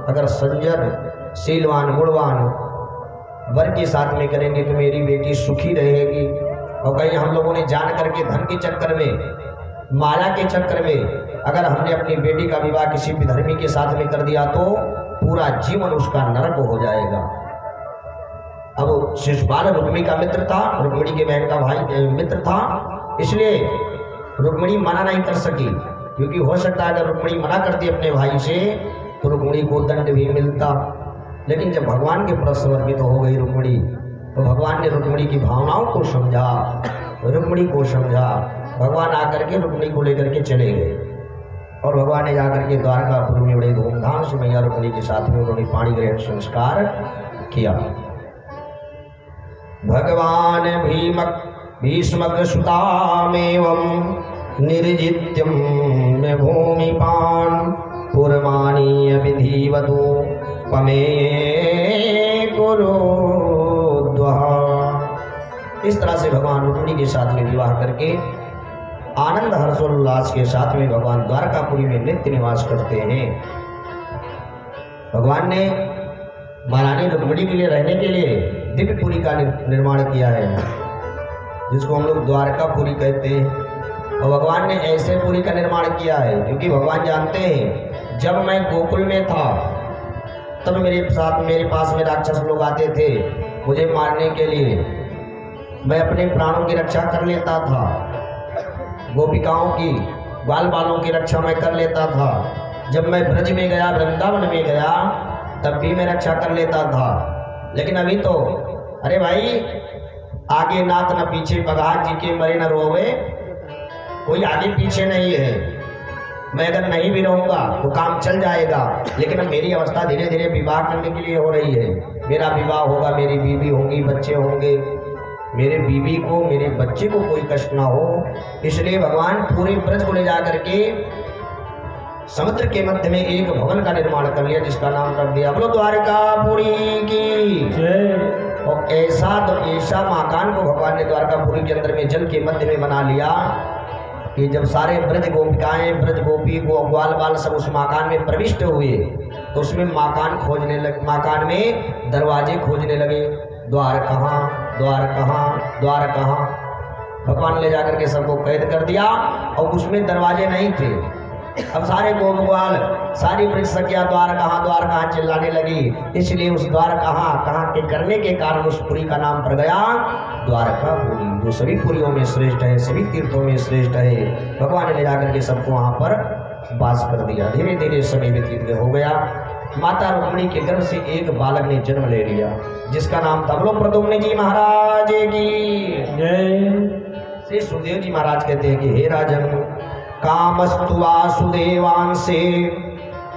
अगर संजन शीलवान गुणवान वर के साथ में करेंगे तो मेरी बेटी सुखी रहेगी। और कहीं हम लोगों ने जान करके धन के चक्कर में, माया के चक्कर में अगर हमने अपनी बेटी का विवाह किसी विधर्मी के साथ में कर दिया तो पूरा जीवन उसका नरक हो जाएगा। अब शिशुपाल रुक्मिणी का मित्र था, रुक्मिणी के बहन का भाई मित्र था, इसलिए रुक्मिणी मना नहीं कर सकी, क्योंकि हो सकता है अगर रुक्मिणी मना करती अपने भाई से तो रुक्मिणी को दंड भी मिलता। लेकिन जब भगवान के प्रसवर्गित हो गई रुक्मिणी तो भगवान ने रुक्मिणी की भावनाओं को समझा, रुक्मिणी को समझा। भगवान आकर के रुक्मिणी को लेकर के चले गए और भगवान ने जाकर के द्वारकापुर में बड़े धूमधाम से मैया रुक्मिणी के साथ में उन्होंने पाणी ग्रहण संस्कार किया। भगवान भीष्मक सुतामेवं निर्जित्यं भूमिपान पुरमानीय विधिवतो पमे कुरुद्वहा। इस तरह से भगवान रुक्मिणी के साथ में विवाह करके आनंद हर्षोल्लास के साथ में भगवान द्वारकापुरी में नित्य निवास करते हैं। भगवान ने महारानी रुक्मिणी के लिए रहने के लिए दिव्यपुरी का निर्माण किया है, जिसको हम लोग द्वारकापुरी कहते हैं। और भगवान ने ऐसे पुरी का निर्माण किया है क्योंकि भगवान जानते हैं जब मैं गोकुल में था तब मेरे पास में राक्षस लोग आते थे मुझे मारने के लिए। मैं अपने प्राणों की रक्षा कर लेता था, गोपिकाओं की, बाल बालों की रक्षा मैं कर लेता था। जब मैं ब्रज में गया, वृंदावन में गया, तब भी मैं रक्षा कर लेता था। लेकिन अभी तो अरे भाई, आगे नाथ न पीछे पगा, जी के मरे न रोवे, कोई आगे पीछे नहीं है। मैं अगर नहीं भी रहूँगा तो काम चल जाएगा। लेकिन अब मेरी अवस्था धीरे धीरे विवाह करने के लिए हो रही है। मेरा विवाह होगा, मेरी बीवी होगी, बच्चे होंगे, मेरे बीवी को, मेरे बच्चे को कोई कष्ट ना हो। इसलिए भगवान पूरे ब्रज को ले जा करके समुद्र के मध्य में एक भवन का निर्माण कर लिया, जिसका नाम रख दिया बोलो द्वारकापुरी की जय। और ऐसा मकान को भगवान ने द्वारकापुरी के अंदर में जल के मध्य में बना लिया कि जब सारे ब्रज गोपिकाएं, ब्रज गोपी को ग्वाल बाल सब उस मकान में प्रविष्ट हुए तो उसमें मकान खोजने लगे, मकान में दरवाजे खोजने लगे, द्वार कहाँ, द्वार कहाँ, द्वार कहाँ। भगवान ले जाकर के सबको कैद कर दिया और उसमें दरवाजे नहीं थे। अब सारे गोपग्वाल, सारी ब्रज सखिया द्वार कहाँ चिल्लाने लगी। इसलिए उस द्वार कहाँ के करने के कारण उस पुरी का नाम पड़ गया द्वारकापुरी, जो सभी पुरियों में श्रेष्ठ है, सभी तीर्थों में श्रेष्ठ है। भगवान ने ले जाकर के सबको वहाँ पर वास कर दिया। धीरे धीरे समय व्यतीत हो गया। माता रुक्मिणी के गर्भ से एक बालक ने जन्म ले लिया, जिसका नाम था बोलो प्रद्युम्न जी महाराज की जय। श्री सुखदेव जी महाराज कहते हैं कि हे राजन, कामस्तु वासुदेवांसे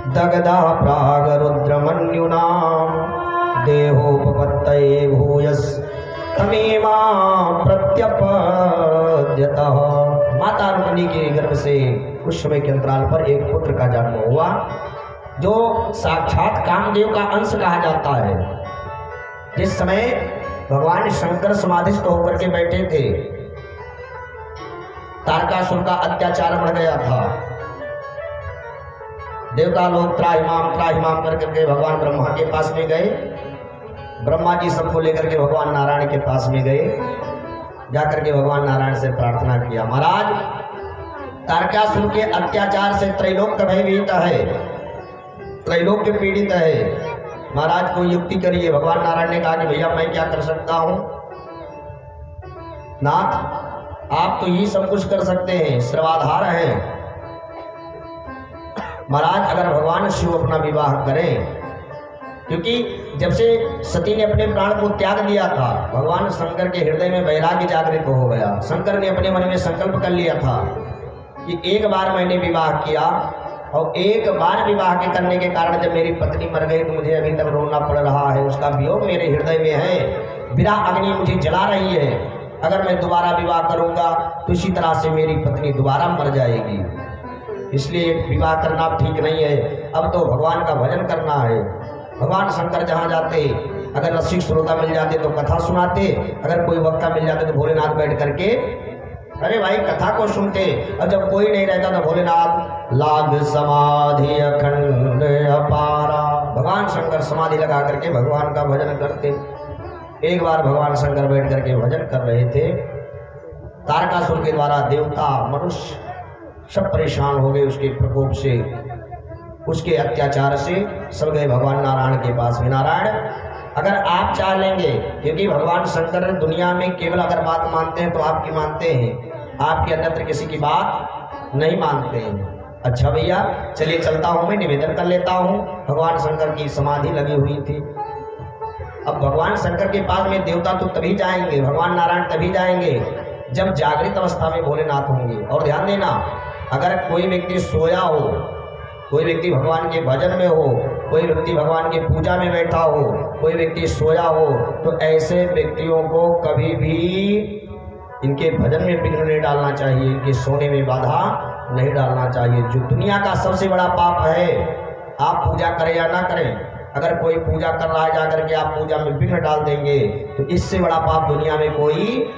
दगदा प्राग रुद्रमन्युना देहोपपत्तये भूयस तमेवा प्रत्यपद्यतः। माता रुक्मिणी के गर्भ से कुछ समय के अंतराल पर एक पुत्र का जन्म हुआ, जो साक्षात कामदेव का अंश कहा जाता है। जिस समय भगवान शंकर समाधिस्थ होकर के बैठे थे, तारकासुर का अत्याचार बढ़ गया था। देवता लोग त्राहिमाम कर करके भगवान ब्रह्मा के पास में गए। ब्रह्मा जी सबको लेकर के भगवान नारायण के पास में गए। जाकर के भगवान नारायण से प्रार्थना किया, महाराज तारकासुर के अत्याचार से त्रैलोक्य भयभीत है, त्रैलोक्य पीड़ित है। महाराज कोई युक्ति करिए। भगवान नारायण ने कहा कि भैया मैं क्या कर सकता हूं? नाथ आप तो ही सब कुछ कर सकते हैं, सर्वाधार हैं। महाराज अगर भगवान शिव अपना विवाह करें, क्योंकि जब से सती ने अपने प्राण को त्याग दिया था, भगवान शंकर के हृदय में वैराग्य जागृत हो गया। शंकर ने अपने मन में संकल्प कर लिया था कि एक बार मैंने विवाह किया और एक बार विवाह के करने के कारण जब मेरी पत्नी मर गई तो मुझे अभी तक रोना पड़ रहा है, उसका वियोग मेरे हृदय में है, विरह अग्नि मुझे जला रही है। अगर मैं दोबारा विवाह करूंगा तो इसी तरह से मेरी पत्नी दोबारा मर जाएगी, इसलिए विवाह करना ठीक नहीं है। अब तो भगवान का भजन करना है। भगवान शंकर जहाँ जाते, अगर रसिक श्रोता मिल जाते तो कथा सुनाते, अगर कोई वक्ता मिल जाते तो भोलेनाथ बैठ करके अरे भाई कथा को सुनते, और जब कोई नहीं रहता तो भोलेनाथ लाग समाधि अखंड अपारा, भगवान शंकर समाधि लगा करके भगवान का भजन करते। एक बार भगवान शंकर बैठ करके भजन कर रहे थे, तारकासुर के द्वारा देवता मनुष्य सब परेशान हो गए उसके प्रकोप से, उसके अत्याचार से। सब गए भगवान नारायण के पास में। नारायण अगर आप चाह लेंगे, क्योंकि भगवान शंकर दुनिया में केवल अगर बात मानते हैं तो आपकी मानते हैं, आपके अन्यत्र किसी की बात नहीं मानते हैं। अच्छा भैया चलिए चलता हूँ, मैं निवेदन कर लेता हूँ। भगवान शंकर की समाधि लगी हुई थी। अब भगवान शंकर के पास में देवता तो तभी जाएंगे, भगवान नारायण तभी जाएंगे जब जागृत अवस्था में भोलेनाथ होंगे। और ध्यान देना, अगर कोई व्यक्ति सोया हो, कोई व्यक्ति भगवान के भजन में हो, कोई व्यक्ति भगवान की पूजा में बैठा हो, कोई व्यक्ति सोया हो, तो ऐसे व्यक्तियों को कभी भी इनके भजन में विघ्न नहीं डालना चाहिए, इनके सोने में बाधा नहीं डालना चाहिए। जो दुनिया का सबसे बड़ा पाप है, आप पूजा करें या ना करें, अगर कोई पूजा कर रहा है जाकर के आप पूजा में विघ्न डाल देंगे तो इससे बड़ा पाप दुनिया में कोई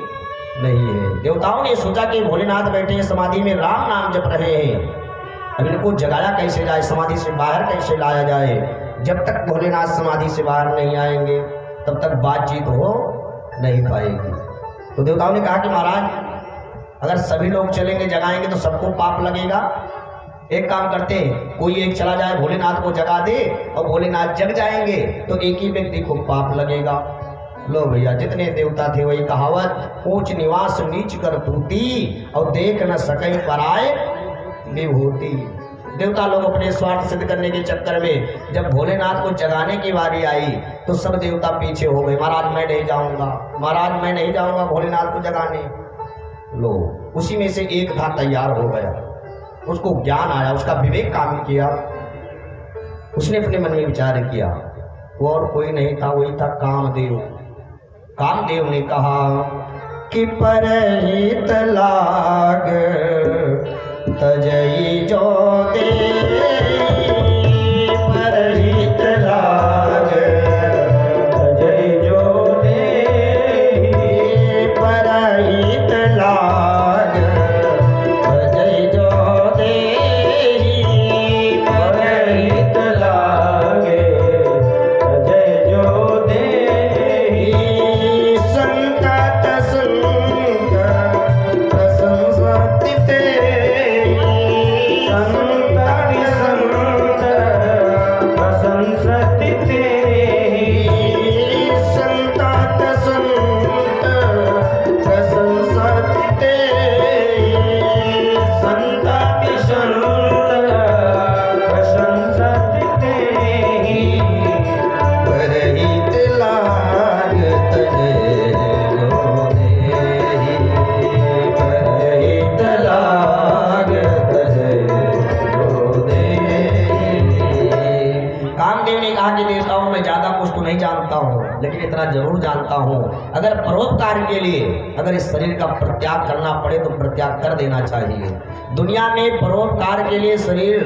नहीं है। देवताओं ने सोचा कि भोलेनाथ बैठे हैं समाधि में, राम नाम जप रहे हैं, अब इनको जगाया कैसे जाए, समाधि से बाहर कैसे लाया जाए। जब तक भोलेनाथ समाधि से बाहर नहीं आएंगे तब तक बातचीत हो नहीं पाएगी। तो देवताओं ने कहा कि महाराज अगर सभी लोग चलेंगे जगाएंगे तो सबको पाप लगेगा। एक काम करते हैं, कोई एक चला जाए भोलेनाथ को जगा दे और भोलेनाथ जग जाएंगे तो एक ही व्यक्ति को पाप लगेगा। लो भैया, जितने देवता थे वही कहावत, ऊंच निवास नीच कर तूती और देख न सके पराए विभूति। देवता लोग अपने स्वार्थ सिद्ध करने के चक्कर में जब भोलेनाथ को जगाने की बारी आई तो सब देवता पीछे हो गए। महाराज मैं नहीं जाऊंगा, महाराज मैं नहीं जाऊंगा भोलेनाथ को जगाने। लो, उसी में से एक था तैयार हो गया, उसको ज्ञान आया, उसका विवेक काम किया, उसने अपने मन में विचार किया। वो और कोई नहीं था, वही था कामदेव। कामदेव ने कहा कि परहित लाग तजई जो दे, परहित लाग तजई जो दे, परहित लाग तजई जो दे, परहित लाग तजई जो दे। संतत संग प्रशंसति तेरी, संतत संग प्रशंसति तेरी, संतत संग प्रशंसति तेरी, संतत संग प्रशंसति तेरी। परहित लाग तजई जो देहि, परहित लाग तजई जो देहि। कामदेव ने कहा कि देवताओं में ज्यादा कुछ तो नहीं जानता हूँ, लेकिन इतना जरूर जानता हूँ, अगर परोपकार के लिए अगर इस शरीर का प्रत्याग करना पड़े तो प्रत्याग कर देना चाहिए। दुनिया में परोपकार के लिए शरीर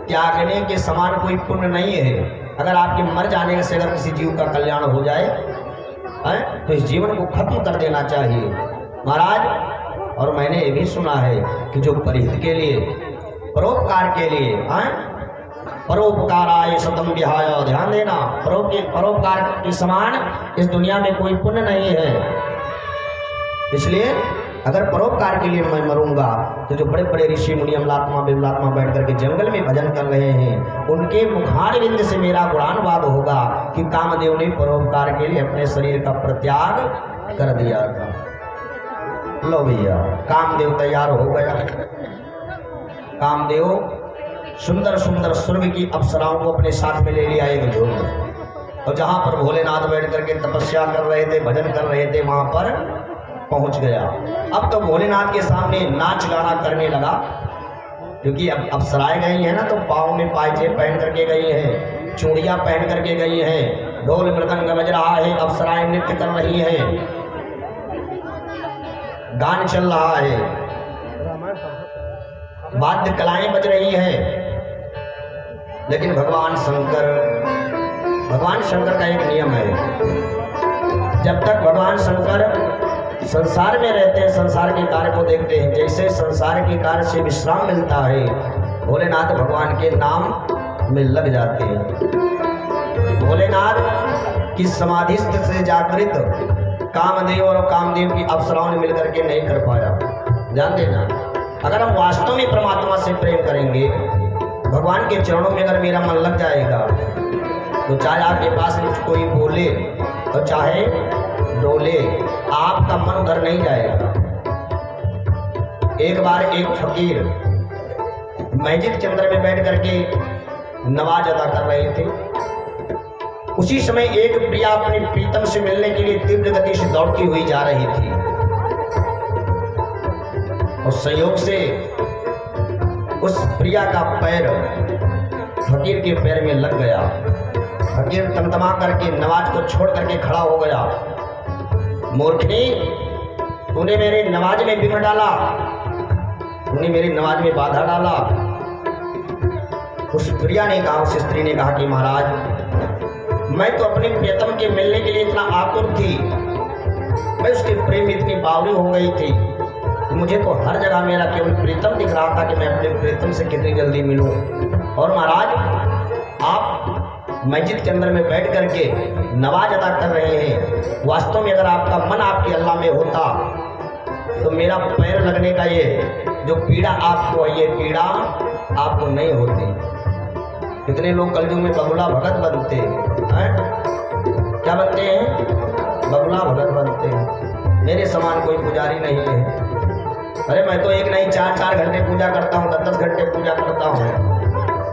त्यागने के समान कोई पुण्य नहीं है। अगर आपके मर जाने से अगर किसी जीव का कल्याण हो जाए तो इस जीवन को खत्म कर देना चाहिए महाराज। और मैंने ये भी सुना है कि जो परिहित के लिए, परोपकार के लिए, परोपकाराय शतम विहाय, ध्यान देना, परोपकार के समान इस दुनिया में कोई पुण्य नहीं है। इसलिए अगर परोपकार के लिए मैं मरूंगा तो जो बड़े बड़े ऋषि मुनि अमलात्मा बिमलात्मा बैठ करके जंगल में भजन कर रहे हैं, उनके मुखार बिंद से मेरा गुणानुवाद होगा कि कामदेव ने परोपकार के लिए अपने शरीर का प्रत्याग कर दिया था। लो भैया, कामदेव तैयार हो गया। कामदेव सुंदर सुंदर स्वर्ग की अप्सराओं को अपने साथ में ले लिया एक झोल में, और जहाँ पर भोलेनाथ बैठ करके तपस्या कर रहे थे, भजन कर रहे थे, वहाँ पर पहुँच गया। अब तो भोलेनाथ के सामने नाच गाना करने लगा, क्योंकि अब अप्सराएं गई हैं ना, तो पाँव में पायजे पहन करके गई हैं, चूड़ियाँ पहन करके गई हैं, ढोल मृदंग बज रहा है, अप्सराएं नृत्य कर रही हैं, गान चल रहा है, वाद्य कलाएं बज रही हैं। लेकिन भगवान शंकर का एक नियम है, जब तक भगवान शंकर संसार में रहते हैं, संसार के कार्य को देखते हैं। जैसे संसार के कार्य से विश्राम मिलता है, भोलेनाथ भगवान के नाम में लग जाते हैं। भोलेनाथ की समाधि से जागृत कामदेव और कामदेव की अप्सराओं ने मिलकर के नहीं कर पाया। ध्यान देना, अगर हम वास्तव में परमात्मा से प्रेम करेंगे, भगवान के चरणों में अगर मेरा मन लग जाएगा, तो चाहे आपके पास कोई बोले और चाहे डोले, आपका मन उधर नहीं जाएगा। एक बार एक फकीर मस्जिद के अंदर में बैठ करके नमाज अदा कर रहे थे। उसी समय एक प्रिया अपने प्रीतम से मिलने के लिए तीव्र गति से दौड़ती हुई जा रही थी और संयोग से उस प्रिया का पैर फकीर के पैर में लग गया। फकीर तमतमा करके नमाज को छोड़ करके खड़ा हो गया। मूर्खनी, तूने मेरे नमाज में विघ्न डाला, तूने मेरी नमाज में बाधा डाला। उस प्रिया ने कहा, उस स्त्री ने कहा कि महाराज, मैं तो अपने प्रियतम के मिलने के लिए इतना आतुर थी, मैं उसके प्रेम में इतनी बावली हो गई थी, मुझे तो हर जगह मेरा केवल प्रीतम दिख रहा था कि मैं अपने प्रीतम से कितनी जल्दी मिलूं। और महाराज, आप मस्जिद के अंदर में बैठ करके नमाज अदा कर रहे हैं। वास्तव में अगर आपका मन आपके अल्लाह में होता तो मेरा पैर लगने का ये जो पीड़ा आपको है, ये पीड़ा आपको नहीं होती। कितने लोग कलयुग में बगुला भगत बनते हैं, क्या बनते हैं? बगुला भगत बनते हैं। मेरे समान कोई पुजारी नहीं है। अरे मैं तो एक नहीं 4-4 घंटे पूजा करता हूँ, 10-10 घंटे पूजा करता हूँ।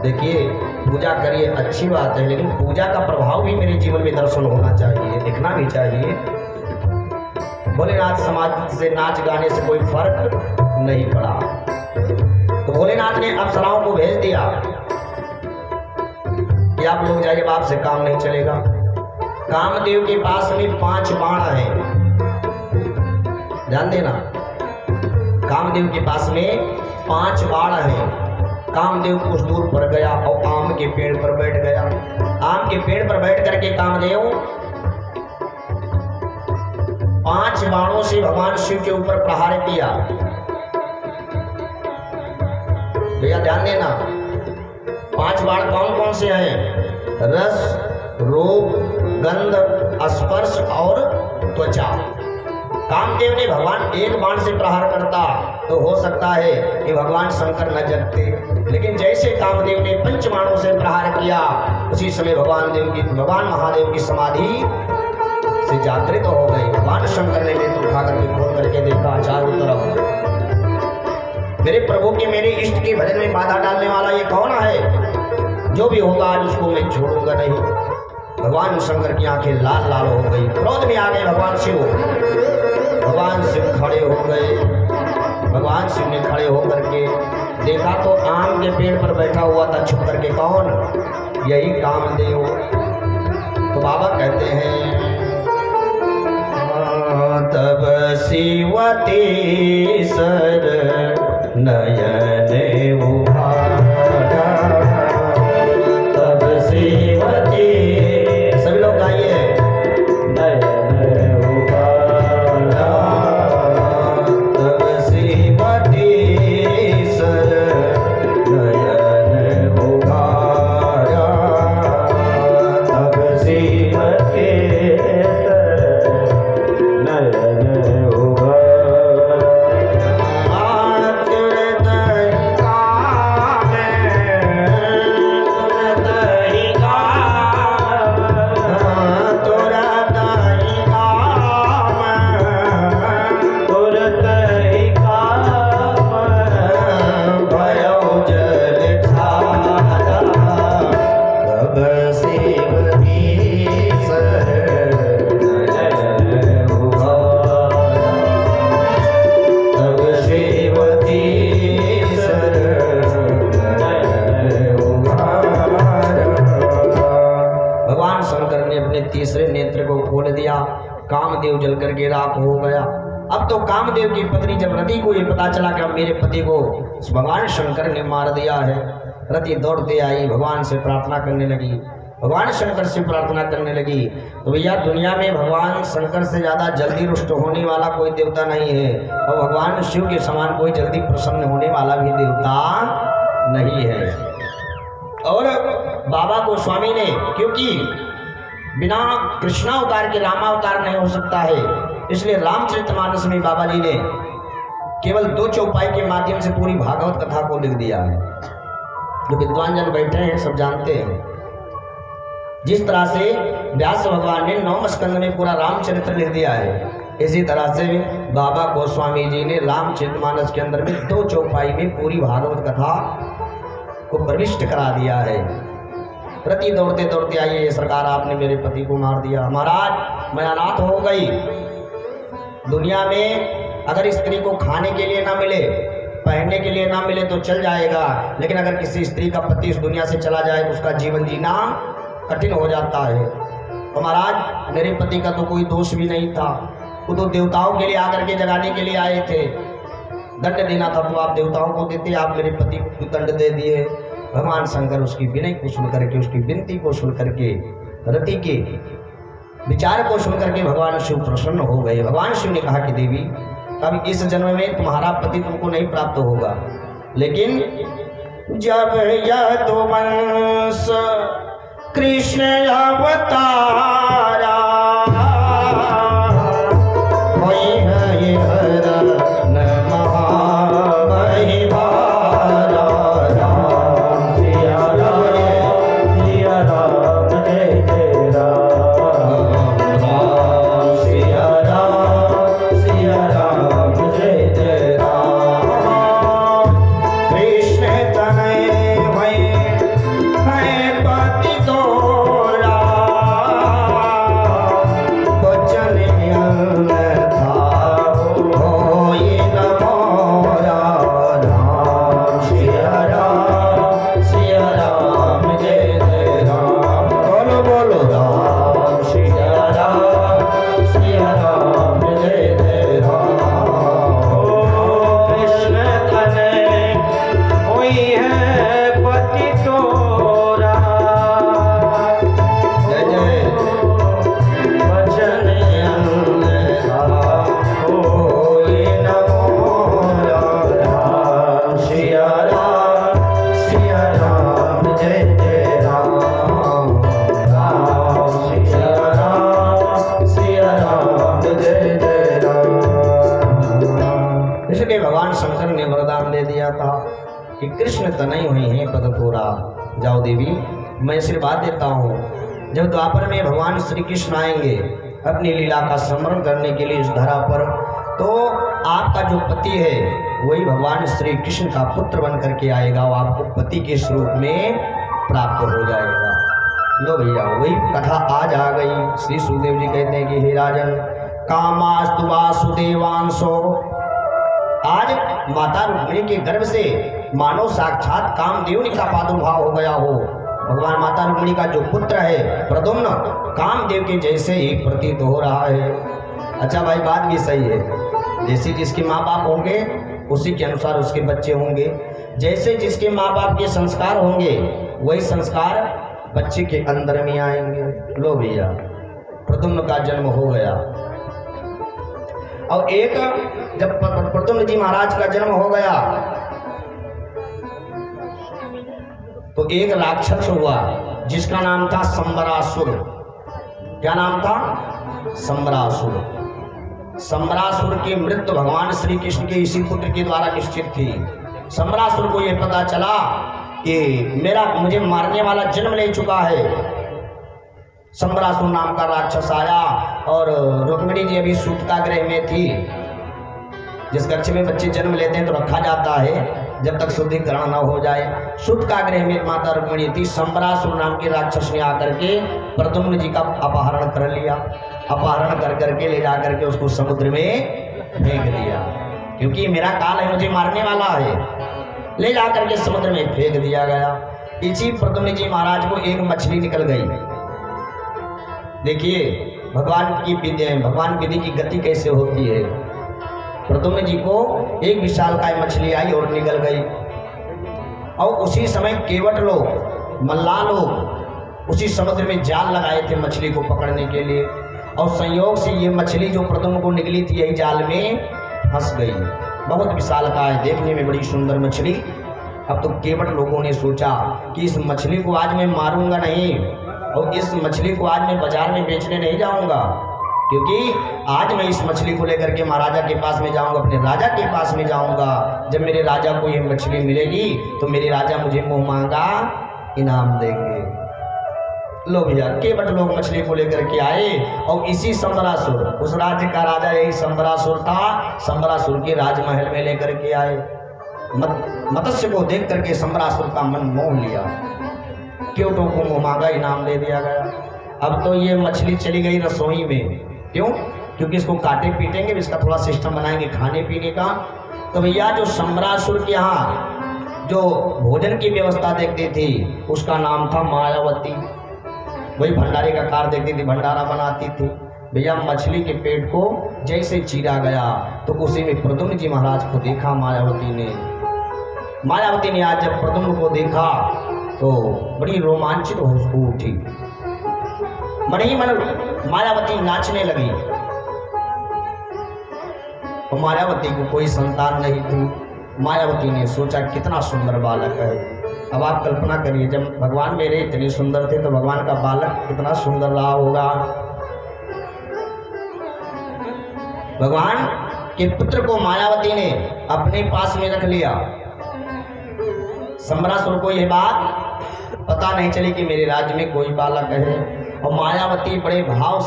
देखिए, पूजा करिए, अच्छी बात है, लेकिन पूजा का प्रभाव भी मेरे जीवन में दर्शन होना चाहिए, दिखना भी चाहिए। भोलेनाथ समाज से नाच गाने से कोई फर्क नहीं पड़ा। तो भोलेनाथ ने अप्सराओं को भेज दिया कि आप लोग जाइए, बाप से काम नहीं चलेगा। कामदेव के पास में 5 बाण हैं, ध्यान देना। कामदेव के पास में 5 बाण हैं। कामदेव कुछ दूर पर गया और आम के पेड़ पर बैठ गया। आम के पेड़ पर बैठ करके कामदेव 5 बाणों से भगवान शिव के ऊपर प्रहार किया। भैया ध्यान देना, 5 बाण कौन कौन से हैं? रस, रूप, गंध, स्पर्श और त्वचा। कामदेव ने भगवान एक बाण से प्रहार करता तो हो सकता है कि भगवान शंकर न जगते, लेकिन जैसे कामदेव ने 5 बाणों से प्रहार किया, उसी समय भगवान महादेव की समाधि से जागृत हो गई। भगवान शंकर ने नेत्र उठा करके खोल करके देखा चारों तरफ, मेरे प्रभु के, मेरे इष्ट के भजन में बाधा डालने वाला ये कौन है? जो भी होगा आज उसको मैं छोड़ूंगा नहीं। भगवान शंकर की आंखें लाल लाल हो गई, क्रोध में आ गए भगवान शिव। भगवान शिव खड़े हो गए। भगवान शिव ने खड़े होकर के देखा तो आम के पेड़ पर बैठा हुआ था छुप करके, कौन? यही कामदेव। तो बाबा कहते हैं, तब शिवती सर नयन उभारा, तब शिवती, सभी लोग गाइए, नयन उभारा, तब शिवती सर नयन उभारा, तब शिवती नयन उभारा। तीसरे नेत्र को खोल दिया, कामदेव जलकर के राख हो गया। अब तो कामदेव की पत्नी जब रति को ये पता चला कि मेरे पति को भगवान शंकर ने मार दिया है, रति दौड़ते आई, भगवान से प्रार्थना करने लगी, भगवान शंकर से प्रार्थना करने लगी। तो भैया दुनिया में भगवान शंकर से ज़्यादा जल्दी रुष्ट होने वाला कोई देवता नहीं है, और भगवान शिव के समान कोई जल्दी प्रसन्न होने वाला भी देवता नहीं है। और बाबा गोस्वामी ने, क्योंकि बिना कृष्णावतार के रामावतार नहीं हो सकता है, इसलिए रामचरितमानस में बाबा जी ने केवल 2 चौपाई के माध्यम से पूरी भागवत कथा को लिख दिया है। जो विद्वान जन बैठे हैं सब जानते हैं। जिस तरह से व्यास भगवान ने 9 स्कंद में पूरा रामचरित्र लिख दिया है, इसी तरह से बाबा गोस्वामी जी ने रामचरितमानस के अंदर में 2 चौपाई में पूरी भागवत कथा को प्रविष्ट करा दिया है। प्रति दौड़ते दौड़ते आइए, सरकार आपने मेरे पति को मार दिया, महाराज मैं अनाथ हो गई। दुनिया में अगर स्त्री को खाने के लिए ना मिले, पहनने के लिए ना मिले तो चल जाएगा, लेकिन अगर किसी स्त्री का पति इस दुनिया से चला जाए तो उसका जीवन जीना कठिन हो जाता है। तो महाराज मेरे पति का तो कोई दोष भी नहीं था, वो तो देवताओं के लिए आकर के जगाने के लिए आए थे। दंड देना था तो आप देवताओं को देते, आप मेरे पति को दंड दे दिए। भगवान शंकर उसकी विनय को सुन करके, उसकी विनती को सुन करके, रति के विचार को सुन करके भगवान शिव प्रसन्न हो गए। भगवान शिव ने कहा कि देवी अब इस जन्म में तुम्हारा पति तुमको नहीं प्राप्त होगा, लेकिन जब यदुवंश कृष्ण अवतारा होई है ये हरण महाबलिहारा। राम सिया राम जय जय राम, राम सिया राम जय जय राम। कृष्ण तनय है पति तोरा, बचन अन्यथा होई न मोरा। राम सिया राम जय जय राम। बोलो बोलो राम सिया राम जय जय राम। कृष्ण तनय होई है पति तोरा, जय जय बचन अन्यथा होई न मोरा। राम सिया राम जय जय राम, राम सिया राम जय जय राम। इसलिए भगवान शंकर ने वरदान दे दिया था कि कृष्ण तनय हुई हैं पद थोड़ा। जाओ देवी मैं आशीर्वाद देता हूँ, जब द्वापर में भगवान श्री कृष्ण आएंगे अपनी लीला का स्मरण करने के लिए इस धरा पर, तो आपका जो पति है वही भगवान श्री कृष्ण का पुत्र बन करके आएगा, वो आपको पति के स्वरूप में प्राप्त हो जाएगा। लो भैया वही कथा आज आ गई। श्री सुखदेव जी कहते हैं कि हे राजन कामास्तु वासुदेवांशो, आज माता रुक्मिणी के गर्भ से मानो साक्षात कामदेव का प्रादुर्भाव हो गया हो। भगवान माता रुक्मिणी का जो पुत्र है प्रद्युम्न कामदेव के जैसे ही प्रतीत हो रहा है। अच्छा भाई बात भी सही है, जैसे जिसके माँ बाप होंगे उसी के अनुसार उसके बच्चे होंगे, जैसे जिसके माँ बाप के संस्कार होंगे वही संस्कार बच्चे के अंदर में आएंगे। लो भैया प्रद्युम्न का जन्म हो गया, और एक जब प्रद्युम्न जी महाराज का जन्म हो गया तो एक राक्षस हुआ जिसका नाम था संबरासुर। क्या नाम था? संबरासुर। संबरासुर की मृत्यु भगवान श्री कृष्ण के इसी पुत्र के द्वारा निश्चित थी। संबरासुर को यह पता चला कि मुझे मारने वाला जन्म ले चुका है। संबरासुर नाम का राक्षस आया, और रुक्मिणी जी अभी सूतकागृह में थी। जिस कक्ष में बच्चे जन्म लेते हैं तो रखा जाता है जब तक शुद्धिकरण न हो जाए। सूतकागृह में माता रुक्मिणी थी। संबरासुर नाम के राक्षस ने आकर के प्रद्युम्न जी का अपहरण कर लिया। अपहरण कर करके ले जा करके उसको समुद्र में फेंक दिया, क्योंकि मेरा काल है, मुझे मारने वाला है। ले जा करके समुद्र में फेंक दिया गया। इसी प्रद्युम्न जी महाराज को एक मछली निकल गई। देखिए भगवान विधि की गति कैसे होती है। प्रद्युम्न जी को एक विशालकाय मछली आई और निकल गई, और उसी समय केवट लोग, मल्लाह लोग उसी समुद्र में जाल लगाए थे मछली को पकड़ने के लिए, और संयोग से ये मछली जो प्रद्युम्न को निकली थी यही जाल में फंस गई। बहुत विशालकाय, देखने में बड़ी सुंदर मछली। अब तो केवट लोगों ने सोचा कि इस मछली को आज मैं मारूंगा नहीं, और इस मछली को आज मैं बाजार में बेचने नहीं जाऊंगा, क्योंकि आज मैं इस मछली को लेकर के महाराजा के पास में जाऊंगा, अपने राजा के पास में जाऊंगा। जब मेरे राजा को ये मछली मिलेगी तो मेरे राजा मुझे मुंह मांगा इनाम देंगे। लो भैया, केवट लोग मछली को लेकर के आए, और इसी संबरासुर, उस राज्य का राजा यही संबरासुर था, संबरासुर के राजमहल में लेकर के आए। मत्स्य को देख करके संबरासुर का मन मोह लिया, केवटों को मुंह मांगा इनाम दे दिया गया। अब तो ये मछली चली गई रसोई में। क्यों? क्योंकि इसको काटे पीटेंगे, इसका थोड़ा सिस्टम बनाएंगे खाने पीने का। तो भैया जो संबरासुर के यहाँ जो भोजन की व्यवस्था देखती थी उसका नाम था मायावती। वही भंडारे का कार देखती थी, भंडारा बनाती थी। भैया मछली के पेट को जैसे चीरा गया तो उसी में प्रद्युम्न जी महाराज को देखा मायावती ने। मायावती ने आज जब प्रद्युम्न को देखा तो बड़ी रोमांचित हो उठी, मन ही मन मायावती नाचने लगी। तो मायावती को कोई संतान नहीं थी। मायावती ने सोचा कितना सुंदर बालक है। अब आप कल्पना करिए, जब भगवान मेरे इतने सुंदर थे तो भगवान का बालक कितना सुंदर रहा होगा। भगवान के पुत्र को मायावती ने अपने पास में रख लिया। संबरासुर को यह बात पता नहीं चली कि मेरे राज्य में कोई बालक है, और मायावती बड़े भाव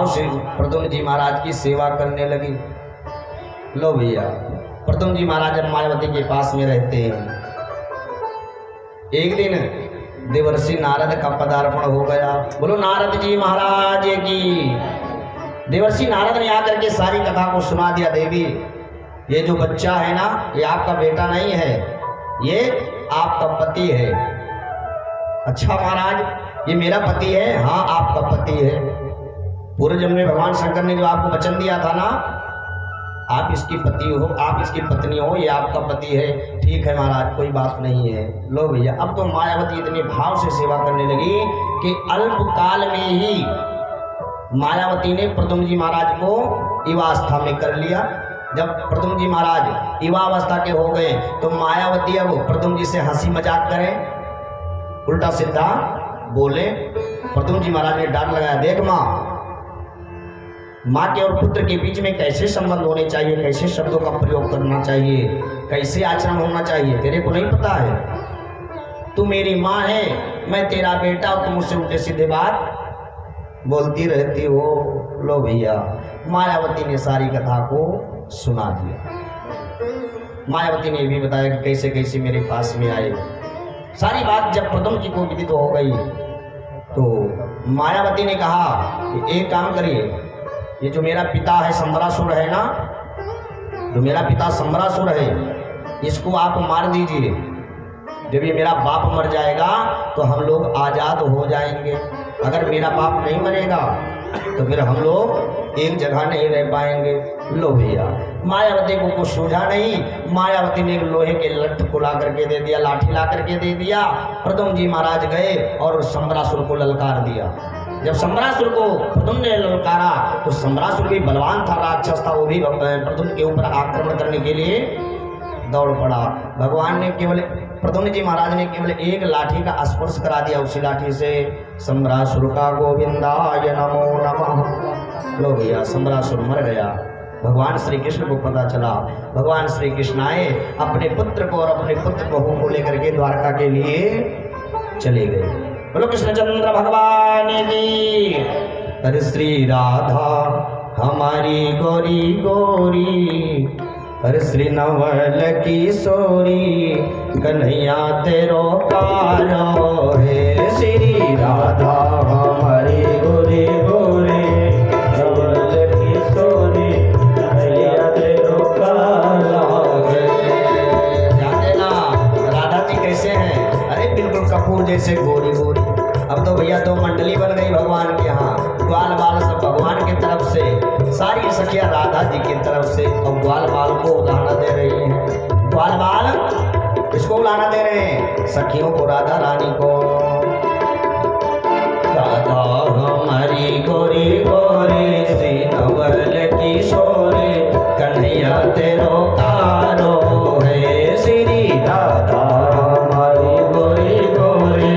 से प्रद्युम्न जी महाराज की सेवा करने लगी। लो भैया, प्रद्युम्न जी महाराज जब मायावती के पास में रहते हैं, एक दिन देवर्षि नारद का पदार्पण हो गया। बोलो नारद जी महाराज की। देवर्षि नारद ने आकर के सारी कथा को सुना दिया। देवी, ये जो बच्चा है ना, ये आपका बेटा नहीं है, ये आपका पति है। अच्छा महाराज, ये मेरा पति है? हाँ, आपका पति है। पूर्व जन्म में भगवान शंकर ने जो आपको वचन दिया था ना, आप इसकी पति हो, आप इसकी पत्नी हो, ये आपका पति है। ठीक है महाराज, कोई बात नहीं है। लो भैया, अब तो मायावती इतने भाव से सेवा करने लगी कि अल्प काल में ही मायावती ने प्रद्युम्न जी महाराज को युवावस्था में कर लिया। जब प्रद्युम्न जी महाराज युवावस्था के हो गए तो मायावती अब प्रद्युम्न जी से हंसी मजाक करें, उल्टा सीधा बोले। प्रद्युम्न जी महाराज ने डांट लगाया, देख माँ के और पुत्र के बीच में कैसे संबंध होने चाहिए, कैसे शब्दों का प्रयोग करना चाहिए, कैसे आचरण होना चाहिए, तेरे को नहीं पता है? तू मेरी माँ है, मैं तेरा बेटा, और तुम मुझसे उल्टे सीधे बात बोलती रहती हो। लो भैया, मायावती ने सारी कथा को सुना दिया। मायावती ने भी बताया कि कैसे कैसे मेरे पास में आए। सारी बात जब प्रद्युम्न जी को विदित हो गई तो मायावती ने कहा कि एक काम करिए, ये जो मेरा पिता है संबरासुर है ना, जो मेरा पिता संबरासुर है, इसको आप मार दीजिए। जब ये मेरा बाप मर जाएगा तो हम लोग आज़ाद हो जाएंगे। अगर मेरा बाप नहीं मरेगा तो फिर हम लोग एक जगह नहीं रह पाएंगे। लो भैया, मायावती को कुछ सूझा नहीं। मायावती ने एक लोहे के लट्ठ को ला करके दे दिया, लाठी ला करके दे दिया। प्रद्युम्न जी महाराज गए और संबरासुर को ललकार दिया। जब संबरासुर को प्रद्युम्न ने ललकारा तो संबरासुर भी बलवान था, राक्षस था, वो भी प्रद्युम्न के ऊपर आक्रमण करने के लिए दौड़ पड़ा। भगवान ने केवल, प्रद्युम्न जी महाराज ने केवल एक लाठी का स्पर्श करा दिया, उसी लाठी से संबरासुर का गोविंदाय नमो नमः। लो भैया, संबरासुर मर गया। भगवान श्री कृष्ण को पता चला। भगवान श्री कृष्ण आए, अपने पुत्र को और अपने पुत्र बहू को लेकर के द्वारका के लिए चले गए। बोलो कृष्णचंद्र भगवान की। अरे श्री राधा हमारी गोरी गोरी, अरे श्री नवल किशोरी, कन्हैया तेरो प्यारो है। श्री राधा हमारी गोरी गोरी, नवल किशोरी, कन्हैया तेरो प्यारो है। जानते ना राधा जी कैसे हैं? अरे बिल्कुल कपूर जैसे गोरी गोरी। अब तो भैया तो मंडली बन गई भगवान के यहाँ। ग्वाल बाल सब भगवान की तरफ से, सारी सखियां राधा जी की तरफ से, और ग्वाल बाल को उदाहरण दे रही हैं। ग्वाल बाल इसको बुलाना दे रहे हैं सखियों को, राधा रानी को। राधा हमारी गोरी गोरी सी नवल किशोरी, कन्हैया तेरो कारो है श्री राधा हमारी गोरी गोरी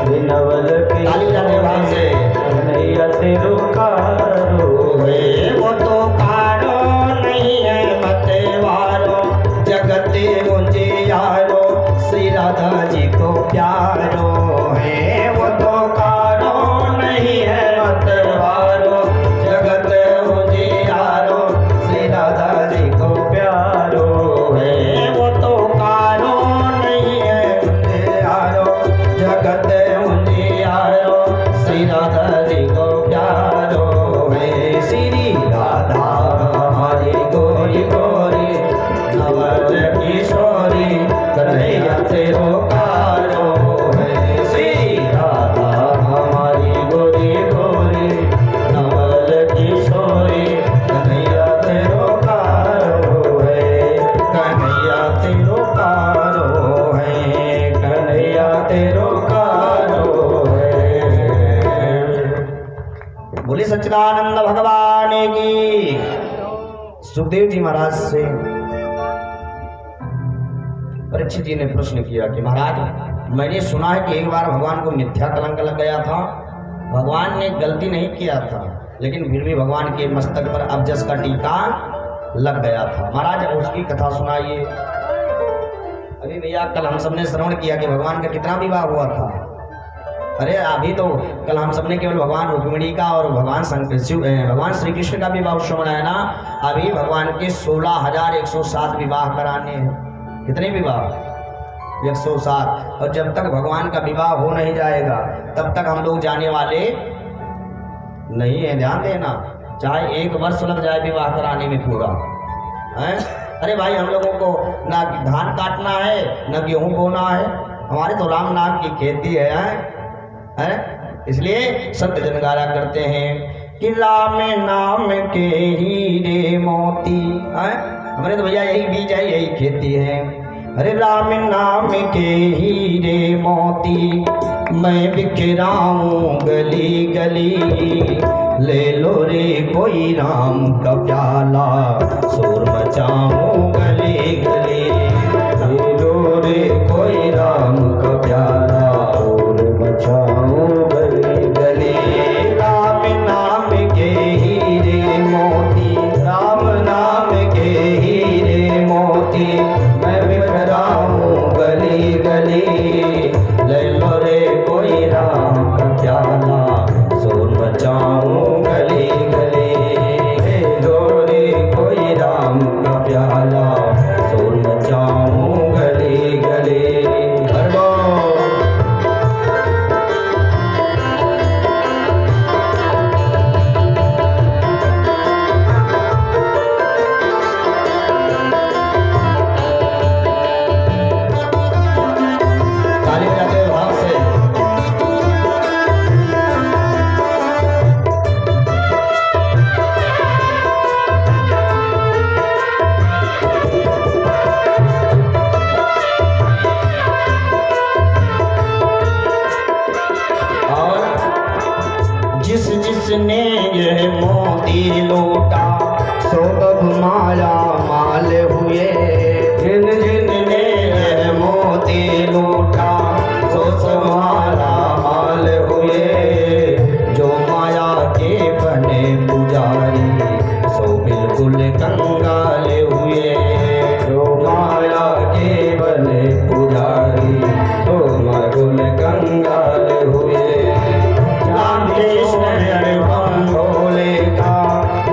सी नवल किशोरी, कन्हैया तेरो कारो है। वो तो कारो नहीं है मतवारो, जगते मुझे यारो श्री राधा जी को प्यारो है। वो तो कारो नहीं है मतवारो, जगत मुझे यारो श्री राधा जी को प्यारो है। वो तो कारो नहीं है मुझे यारो, जगत मुझे यारो श्री राधा जी को प्यारो है। श्री राधा हमारी गोरी गोरी नवल किशोरी, कन्हैया तेरो कारो है। श्री राधा हमारी गोरी गोरी नवल किशोरी, कन्हैया तेरो कारो है। कन्हैया तेरो कारो है, कन्हैया तेरो कारो है। बोले सच्चिदानंद भगवान की। सुखदेव जी महाराज से परीक्षित जी ने प्रश्न किया कि महाराज मैंने सुना है कि एक बार भगवान को मिथ्या कलंक लग गया था, भगवान ने गलती नहीं किया था लेकिन फिर भी भगवान के मस्तक पर अबजस का टीका लग गया था। महाराज उसकी कथा सुनाइए। अभी भैया कल हम सबने श्रवण किया कि भगवान का कितना विवाह हुआ था। अरे अभी तो कल हम सबने केवल भगवान रुक्मिणी का और भगवान श्री कृष्ण का विवाह उत्सव मनाया ना। अभी भगवान के 16,107 विवाह कराने हैं। कितने विवाह? 107। और जब तक भगवान का विवाह हो नहीं जाएगा तब तक हम लोग जाने वाले नहीं है। ध्यान देना, चाहे 1 वर्ष लग जाए विवाह कराने में पूरा है। अरे भाई हम लोगों को ना धान काटना है ना गेहूं बोना है, हमारे तो राम नाम की खेती है। इसलिए संत जन गाया करते हैं कि राम नाम के हीरे मोती है। हमारे तो भैया यही बीज है, यही खेती है। अरे राम नाम के हीरे मोती, मैं बिखराऊं गली गली, ले लो रे कोई राम का प्याला, शोर मचाऊं गली गली, ले लो रे कोई राम का प्याला, शोर मचाऊं गली गली। राम नाम के हीरे मोती, राम नाम के हीरे मोती, मैं बिखराऊं गली गली, ले लो रे कोई राम का प्याला, शोर मचाऊं गली गली, ले लो रे कोई राम का प्याला, शोर मचाऊं गली गली। जिसने यह मोती लूटा सो अब माया माल हुए, जिन जिनने यह मोती लूटा सो सब माला माल हुए, जो माया के बने पुजारी सो बिल्कुल कंगाल हुए, जो माया के बने पुजारी सो बिल्कुल कंगाल हुए। राम कृष्ण रूपम भोले का,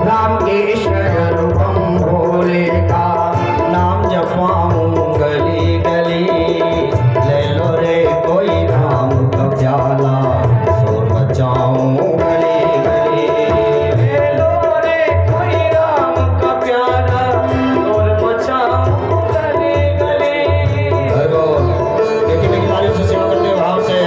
राम कृष्ण रूपम भोले का, नाम जपाऊं गली गली, ले लो रे कोई राम का प्याला, शोर मचाऊं गली गली, ले लो रे कोई राम का प्याला, शोर मचाऊं गली गली। देखिए मेरी तारीफ से सेवा करते भाव से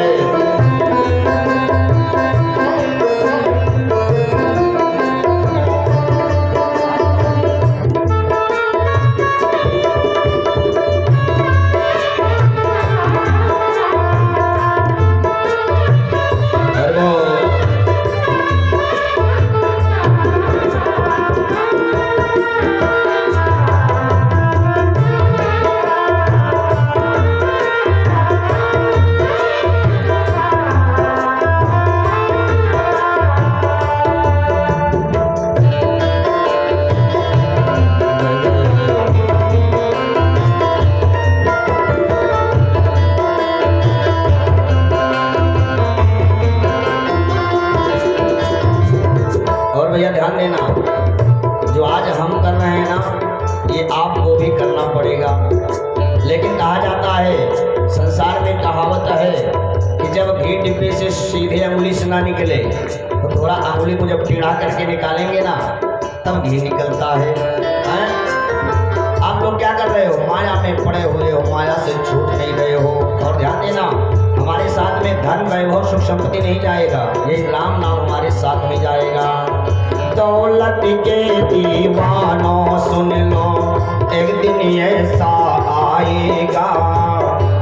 भी से सीधे अंगुली से ना निकले तो थोड़ा अंगुली को जब टेढ़ा करके निकालेंगे ना तब घी निकलता है। हैं? आप लोग क्या कर रहे हो? माया में पड़े हुए हो, माया से छूट नहीं रहे हो। और ध्यान देना, हमारे साथ में धन वैभव सुख संपत्ति नहीं जाएगा, ये राम नाम हमारे साथ में जाएगा। दौलत के दीवानों सुन लो, एक दिन ऐसा आएगा।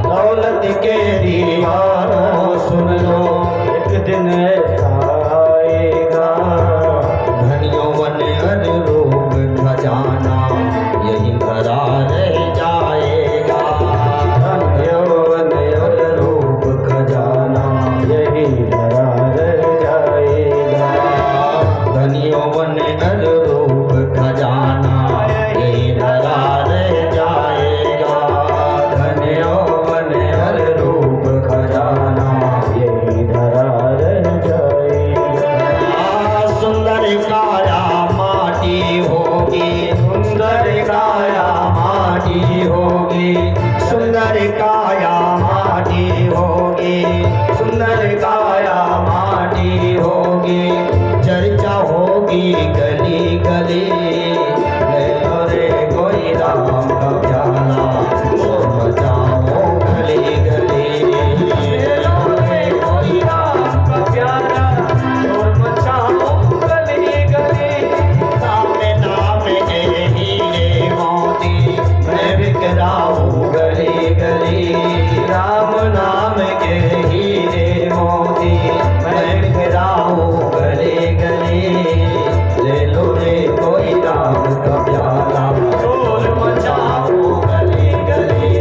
दौलत के दीवानों सुन लो, एक दिन ऐसा आएगा। धनियों वन रूप खजाना यही धरा रह जाएगा। धनियों वन रूप खजाना यही धरा रह जाएगा। धनियों वन रूप खजाना यही धरा रह जाएगा। धनियों वन रूप खजाना यही धरा रह जाएगा। सुंदर काया माटी होगी, सुंदर काया माटी होगी। सुंदर काया माटी होगी, सुंदर काया माटी होगी। चर्चा होगी गली गली, रे कोई राम का प्याला शोर मचाओ गली गली। रे कोई राम का प्याला शोर मचाओ गली गली। सामने नाम के हीरे मोती मैं बिखराऊं गली गली। राम नाम के हीरे मोती मैं बिखराऊं गली गली। ले लो रे कोई राम का प्याला शोर मचाओ गली गली।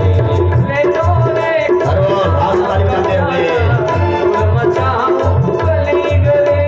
ले लो रे राम वाली बातें हुए शोर मचाओ गली गली।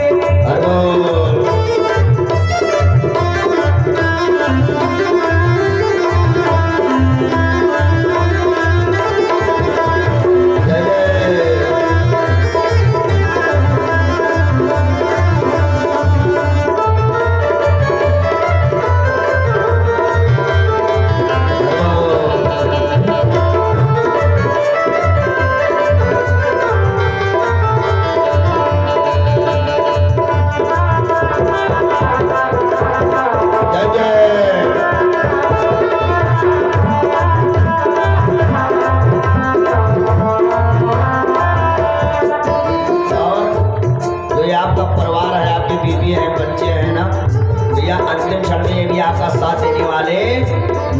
आपका परिवार है, आपकी बीवी है, बच्चे हैं ना भैया, अंतिम क्षण में ये भी आपका साथ देने वाले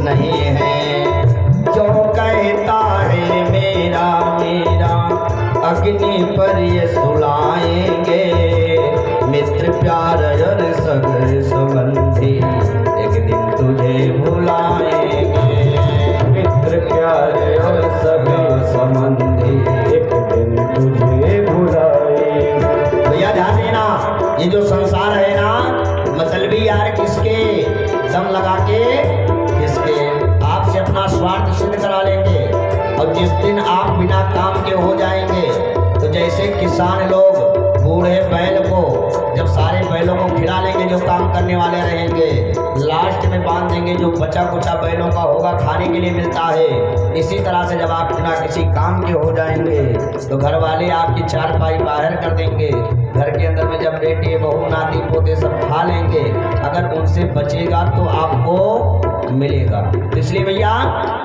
नहीं हैं। जो कहता है मेरा मेरा अग्नि पर ये सुलाएंगे। मित्र प्यार और सगे संबंधी एक दिन तुझे भुलाएंगे। मित्र प्यार और सगे संबंधी एक दिन तुझे भुलाएंगे। भैया ध्यान देना, ये जो संसार है ना मतलबी यार किसके दम लगा के किसके आपसे अपना स्वार्थ सिद्ध करा लेंगे। और जिस दिन आप बिना काम के हो जाएंगे तो जैसे किसान लोग बूढ़े बैल को जब सारे बैलों को खिला लेंगे जो काम करने वाले रहेंगे, लास्ट में बांध देंगे, जो बचा कुचा बैलों का होगा खाने के लिए मिलता है। इसी तरह से जब आप बिना किसी काम के हो जाएंगे तो घर वाले आपकी चारपाई बाहर कर देंगे। घर के अंदर में जब बेटे बहू नाती पोते सब खा लेंगे, अगर उनसे बचेगा तो आपको मिलेगा। इसलिए भैया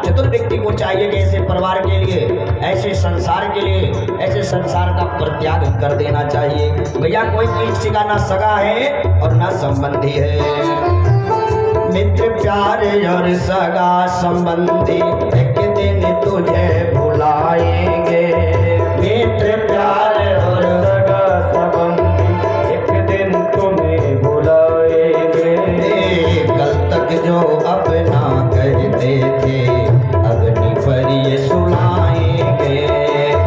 चतुर व्यक्ति को चाहिए कि ऐसे परिवार के लिए, ऐसे संसार के लिए, ऐसे संसार का परित्याग कर देना चाहिए। भैया कोई किसी का ना सगा है और ना संबंधी है। मित्र प्यार और सगा संबंधी एक दिन तुझे भुलाएंगे। मित्र प्यार और सगा संबंधी एक दिन तुम्हें भुलाएंगे। कल तक जो अपना कहते थे अग्नि पर ये सुनाएंगे।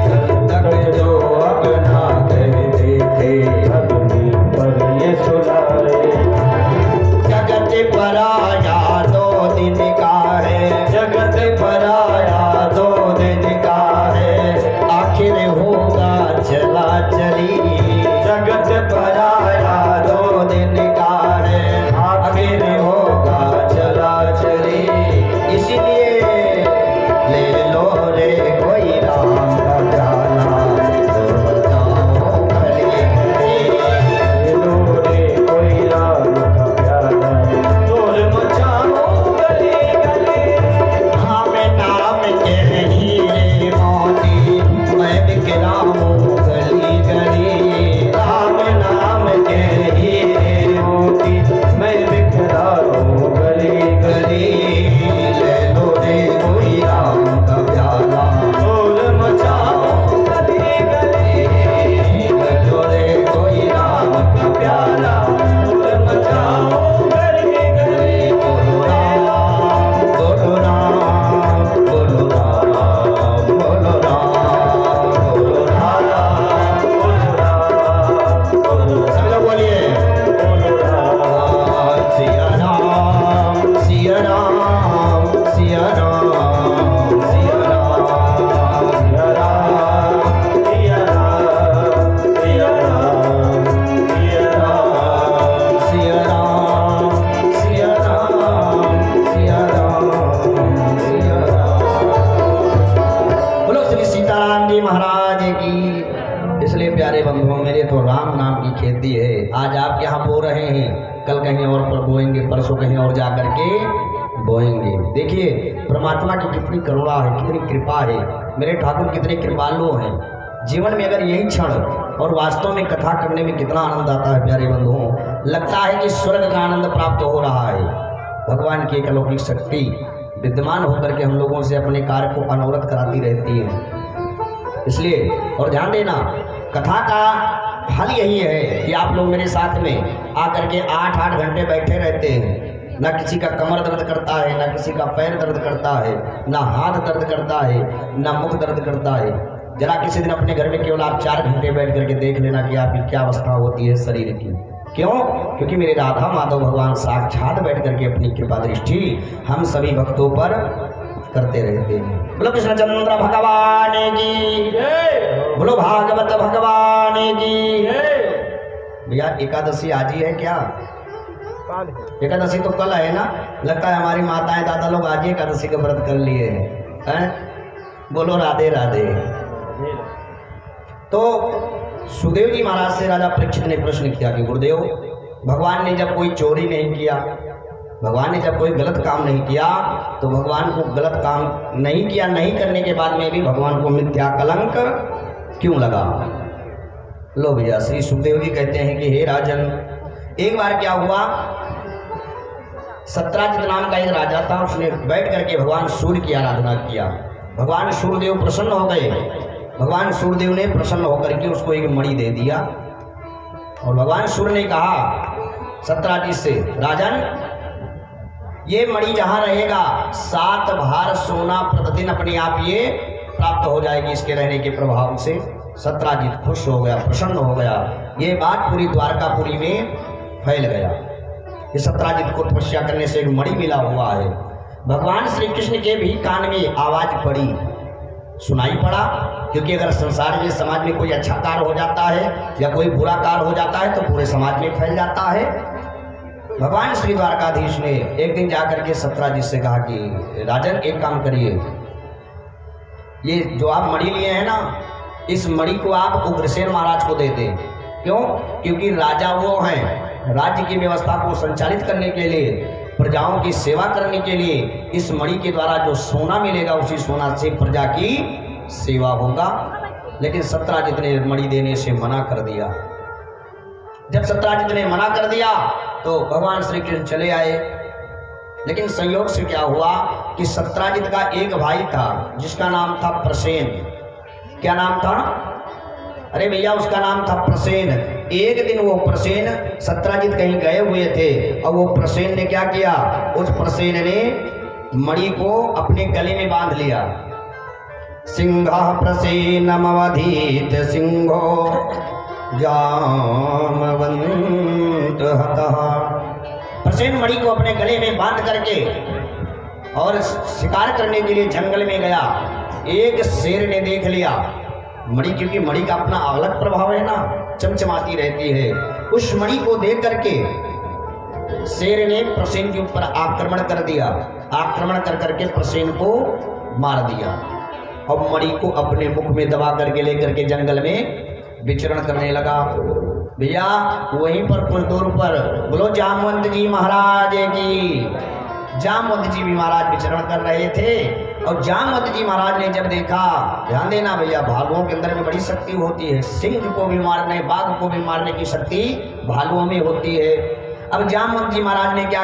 कल तक जो अपना कहते थे अग्नि पर ये सुनाएंगे। जगत पर आया 2 दिन का है, जगत पर आया 2 दिन का है, आखिर होगा चल प्यारे बंधुओं, मेरे तो राम नाम की खेती है। आज आप यहाँ बो रहे हैं, कल कहीं और पर बोएंगे, परसों कहीं और जा करके बोएंगे। देखिए परमात्मा की कितनी करुणा है, कितनी कृपा है, मेरे ठाकुर कितने कृपालु हैं। जीवन में अगर यही क्षण और वास्तव में कथा करने में कितना आनंद आता है प्यारे बंधुओं, लगता है कि स्वर्ग का आनंद प्राप्त हो रहा है। भगवान की एक अलौकिक शक्ति विद्यमान होकर के हम लोगों से अपने कार्य को अनवरत कराती रहती है। इसलिए और ध्यान देना, कथा का फल यही है कि आप लोग मेरे साथ में आकर के 8-8 घंटे बैठे रहते हैं। ना किसी का कमर दर्द करता है, ना किसी का पैर दर्द करता है, ना हाथ दर्द करता है, ना मुख दर्द करता है। जरा किसी दिन अपने घर में केवल आप 4 घंटे बैठ करके देख लेना कि आपकी क्या अवस्था होती है शरीर की। क्यों? क्योंकि मेरे राधा माधव भगवान साक्षात बैठ करके अपनी कृपा दृष्टि हम सभी भक्तों पर करते रहते हैं। बोलो कृष्णचंद्र भगवान की, बोलो भागवत भगवान की। भैया एकादशी आज ही है क्या? एकादशी तो कल है ना। लगता है हमारी माताएं दादा लोग आज ही एकादशी का व्रत कर लिए हैं। बोलो राधे राधे। तो सुदेव जी महाराज से राजा परीक्षित ने प्रश्न किया कि गुरुदेव, भगवान ने जब कोई चोरी नहीं किया, भगवान ने जब कोई गलत काम नहीं किया, तो भगवान को गलत काम नहीं किया, नहीं करने के बाद में भी भगवान को मिथ्या कलंक क्यों लगा? लो भैया, श्री सुखदेव जी कहते हैं कि हे राजन, एक बार क्या हुआ, सत्राजित नाम का एक राजा था, उसने बैठ करके भगवान सूर्य की आराधना किया। भगवान सूर्यदेव प्रसन्न हो गए। भगवान सूर्यदेव ने प्रसन्न होकर के उसको एक मणि दे दिया और भगवान सूर्य ने कहा सत्राजित से, राजन ये मणि जहां रहेगा 7 भार सोना प्रतिदिन अपने आप ये प्राप्त हो जाएगी इसके रहने के प्रभाव से। सत्राजित खुश हो गया, प्रसन्न हो गया। ये बात पूरी द्वारकापुरी में फैल गया। ये सत्राजित को तपस्या करने से एक मणि मिला हुआ है। भगवान श्री कृष्ण के भी कान में आवाज पड़ी, सुनाई पड़ा, क्योंकि अगर संसार में समाज में कोई अच्छा कार्य हो जाता है या कोई बुरा कार्य हो जाता है तो पूरे समाज में फैल जाता है। भगवान श्री द्वारकाधीश ने एक दिन जाकर के सत्राजित से कहा कि राजन एक काम करिए, ये जो आप मणि लिए हैं ना, इस मणि को आप उग्रसेन महाराज को दे दें। क्यों? क्योंकि राजा वो हैं, राज्य की व्यवस्था को संचालित करने के लिए, प्रजाओं की सेवा करने के लिए इस मणि के द्वारा जो सोना मिलेगा उसी सोना से प्रजा की सेवा होगा। लेकिन सत्राजित ने मणि देने से मना कर दिया। जब सत्राजित ने मना कर दिया तो भगवान श्री कृष्ण चले आए। लेकिन संयोग से क्या हुआ कि सत्राजित का एक भाई था जिसका नाम था प्रसेन। क्या नाम था? अरे भैया, उसका नाम था प्रसेन। एक दिन वो प्रसेन, सत्राजित कहीं गए हुए थे और वो प्रसेन ने क्या किया, उस प्रसेन ने मणि को अपने गले में बांध लिया। सिंह प्रसेनमवधीत सिंहो जामवंत हतः। प्रसेन मणि को अपने गले में बांध करके और शिकार करने के लिए जंगल में गया। एक शेर ने देख लिया मणि, क्योंकि मणि का अपना अलग प्रभाव है ना, चमचमाती रहती है। उस मणि को देख करके शेर ने प्रसेन के ऊपर आक्रमण कर दिया। आक्रमण कर करके प्रसेन को मार दिया और मणि को अपने मुख में दबा करके लेकर के जंगल में विचरण करने लगा। भैया वहीं पर कुछ दूर पर बोलो जामवंत जी महाराज की। जामवंत जी भी महाराज विचरण कर रहे थे और जामवंत जी महाराज ने जब देखा, ध्यान देना भैया, भालुओं के अंदर में बड़ी शक्ति होती है। सिंह को भी मारने, बाघ को भी मारने की शक्ति भालुओं में होती है। अब जामवंत जी महाराज ने क्या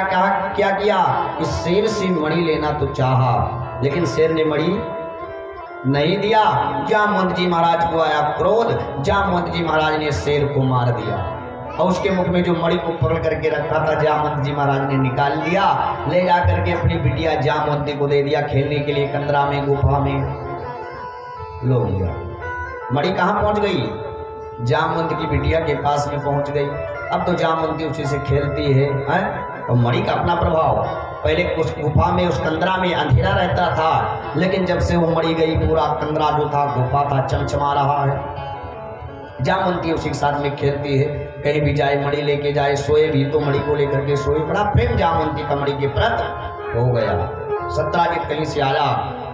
किया, इस शेर से मणि लेना तो चाहा, लेकिन शेर ने मणि नहीं दिया। जामवंत जी महाराज को आया क्रोध। जामवंत जी महाराज ने शेर को मार दिया और उसके मुख में जो मणि को पकड़ करके रखा था जामवंत जी महाराज ने निकाल लिया, ले जा करके अपनी बिटिया जामवंती को दे दिया खेलने के लिए कंदरा में, गुफा में। लो भैया, मणि कहाँ पहुंच गई? जामवंत की बिटिया के पास में पहुंच गई। अब तो जामवंती उसी से खेलती है, और मणि का अपना प्रभाव। पहले उस गुफा में, उस कंदरा में अंधेरा रहता था, लेकिन जब से वो मणि गई पूरा कंदरा जो था, गुफा था, चमचमा रहा है। जामवंती उसी के साथ में खेलती है, कहीं भी जाए मणि लेके जाए, सोए भी तो मणि को लेकर के सोए। बड़ा प्रेम जामवंती का मणि के प्रति हो गया। सत्राजित कहीं से आया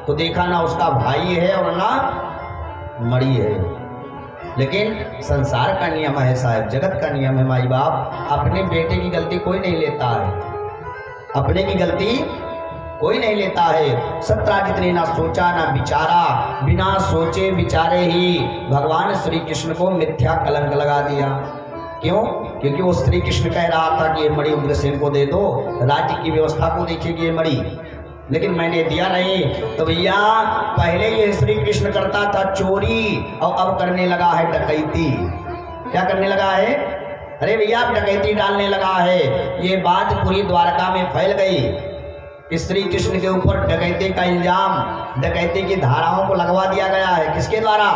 तो देखा ना उसका भाई है और ना मणि है। लेकिन संसार का नियम है साहब, जगत का नियम है माई बाप, अपने बेटे की गलती कोई नहीं लेता है, अपने की गलती कोई नहीं लेता है। सत्राजित ने ना सोचा ना विचारा, बिना सोचे विचारे ही भगवान श्री कृष्ण को मिथ्या कलंक लगा दिया। क्यों? क्योंकि वो श्री कृष्ण कह रहा था कि ये मणि उग्रसेन को दे दो, राज्य की व्यवस्था को देखिएगी ये मणि, लेकिन मैंने दिया नहीं। तो भैया पहले ये श्री कृष्ण करता था चोरी और अब करने लगा है डकैती। क्या करने लगा है? अरे भैया अब डकैती डालने लगा है। ये बात पूरी द्वारका में फैल गई कि श्री कृष्ण के ऊपर डकैती का इल्जाम, डकैती की धाराओं को लगवा दिया गया है। किसके द्वारा?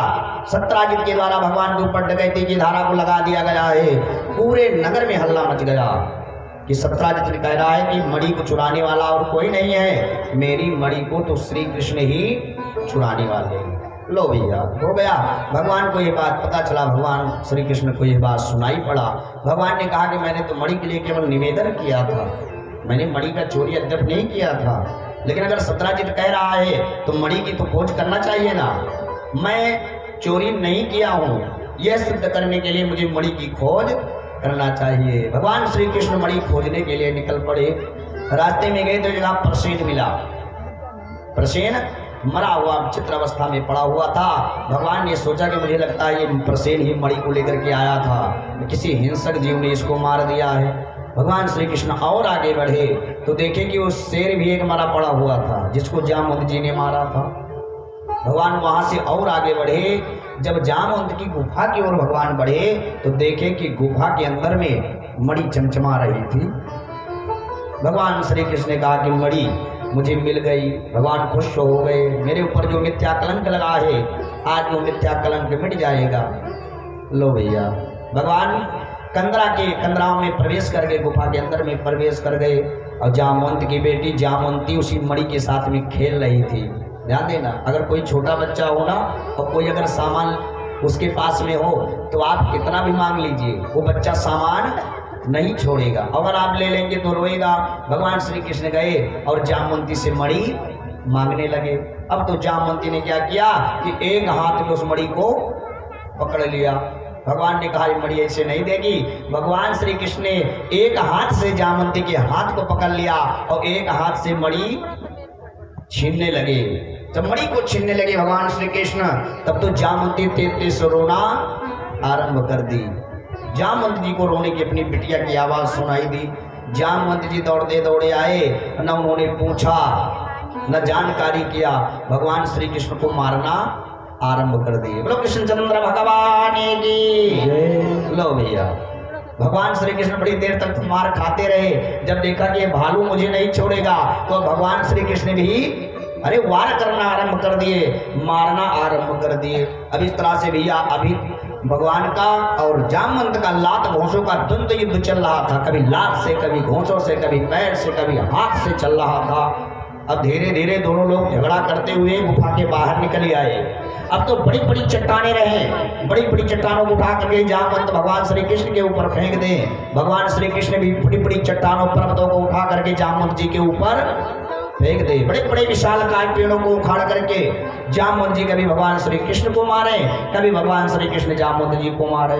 सत्राजित के द्वारा भगवान के ऊपर डकैती की धारा को लगा दिया गया है। पूरे नगर में हल्ला मच गया कि सत्राजित कह रहा है कि मणि को चुराने वाला और कोई नहीं है, मेरी मणि को तो श्री कृष्ण ही चुराने वाले हैं। लो भैया हो गया, भगवान को ये बात पता चला, भगवान श्री कृष्ण को ये बात सुनाई पड़ा। भगवान ने कहा कि मैंने तो मणि के लिए केवल निवेदन किया था, मैंने मणि का चोरी अद्यप नहीं किया था, लेकिन अगर सत्राजित कह रहा है तो मणि की तो खोज करना चाहिए ना। मैं चोरी नहीं किया हूँ, यह सिद्ध करने के लिए मुझे मणि की खोज करना चाहिए। भगवान श्री कृष्ण मणि खोजने के लिए निकल पड़े। रास्ते में गए तो जगह प्रसेन मिला। प्रसेन मरा हुआ चित्रावस्था में पड़ा हुआ था। भगवान ने सोचा कि मुझे लगता है ये प्रसेन ही मणि को लेकर के आया था, किसी हिंसक जीव ने इसको मार दिया है। भगवान श्री कृष्ण और आगे बढ़े तो देखे कि वो शेर भी एक मरा पड़ा हुआ था जिसको जामवंत जी ने मारा था। भगवान वहां से और आगे बढ़े, जब जामवंत की गुफा की ओर भगवान बढ़े तो देखे कि गुफा के अंदर में मणि चमचमा रही थी। भगवान श्री कृष्ण ने कहा कि मणि मुझे मिल गई। भगवान खुश हो गए, मेरे ऊपर जो मिथ्या कलंक लगा है आज वो मिथ्या कलंक मिट जाएगा। लो भैया भगवान कंदराओं में प्रवेश कर गए, गुफा के अंदर में प्रवेश कर गए और जामवंत की बेटी जामवंती उसी मणि के साथ में खेल रही थी। ध्यान देना, अगर कोई छोटा बच्चा हो ना और कोई अगर सामान उसके पास में हो तो आप कितना भी मांग लीजिए, वो बच्चा सामान नहीं छोड़ेगा, अगर आप ले लेंगे तो रोएगा। भगवान श्री कृष्ण गए और जामवंती से मणि मांगने लगे। अब तो जामवंती ने क्या किया कि एक हाथ में उस मणि को पकड़ लिया। भगवान ने कहा ये मणि ऐसे नहीं देगी। भगवान श्री कृष्ण ने एक हाथ से जामवंती के हाथ को पकड़ लिया और एक हाथ से मणि छीनने लगे। जब मणि को छीनने लगे भगवान श्री कृष्ण, तब तो जामवंती तेज से रोना आरंभ कर दी। जामवंत जी को रोने की अपनी बिटिया की आवाज सुनाई दी। जामवंत जी दौड़ते दौड़े आए, न उन्होंने पूछा न जानकारी किया, भगवान श्री कृष्ण को मारना आरंभ कर दिए। बोलो कृष्णचंद्र भगवान की। लो भैया भगवान श्री कृष्ण बड़ी देर तक मार खाते रहे। जब देखा कि भालू मुझे नहीं छोड़ेगा तो भगवान श्री कृष्ण भी वार करना आरंभ कर दिए, मारना आरंभ कर दिए। अब इस तरह से भैया अभी भगवान का और जामवंत का लात घोंसों का द्वंद्व युद्ध चल रहा था। कभी लात से, कभी घोंसों से, कभी पैर से, कभी हाथ से चल रहा था। अब धीरे धीरे दोनों लोग झगड़ा करते हुए गुफा के बाहर निकल आए। अब तो बड़ी बड़ी चट्टानें रहे, बड़ी बड़ी चट्टानों को उठा करके जामवंत भगवान श्री कृष्ण के ऊपर फेंक दें। भगवान श्री कृष्ण भी बड़ी बड़ी चट्टानों पर्वतों को उठा करके जामवंत जी के ऊपर फेंक दे। बड़े बड़े विशालकाय पेड़ों को उखाड़ करके जामवंत जी कभी भगवान श्री कृष्ण को मारे, कभी भगवान श्री कृष्ण जामवंत जी को मारे।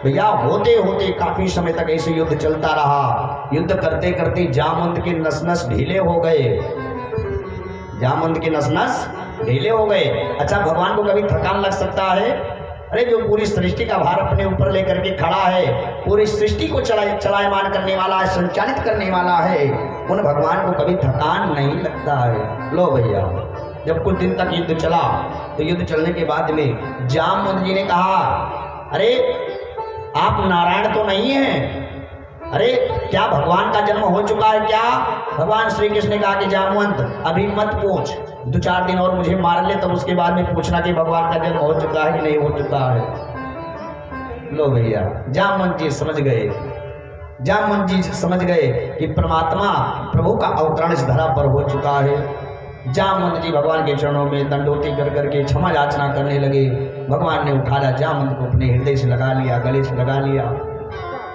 भैया होते होते काफी समय तक ऐसे युद्ध चलता रहा। युद्ध करते करते जामवंत के नस नस ढीले हो गए, जामवंत के नस नस ढीले हो गए। अच्छा भगवान को कभी थकान लग सकता है? अरे जो पूरी सृष्टि का भार अपने ऊपर लेकर के खड़ा है, पूरी सृष्टि को चलायमान करने वाला है, संचालित करने वाला है, उन भगवान को कभी थकान नहीं लगता है। लो भैया जब कुछ दिन तक युद्ध चला तो युद्ध चलने के बाद में जामवंत जी ने कहा अरे आप नारायण तो नहीं हैं? अरे क्या भगवान का जन्म हो चुका है क्या? भगवान श्री कृष्ण ने कहा कि जामवंत अभी मत पूछ, 2-4 दिन और मुझे मार ले, तब उसके बाद में पूछना कि भगवान का जन्म हो चुका है कि नहीं हो चुका है। लो भैया जामवंत जी समझ गए, जामवंत जी समझ गए कि परमात्मा प्रभु का अवतरण इस धरा पर हो चुका है। जामवंत जी भगवान के चरणों में दंडोती कर करके क्षमा याचना करने लगे। भगवान ने उठाया जामवंत को अपने हृदय से लगा लिया, गले से लगा लिया।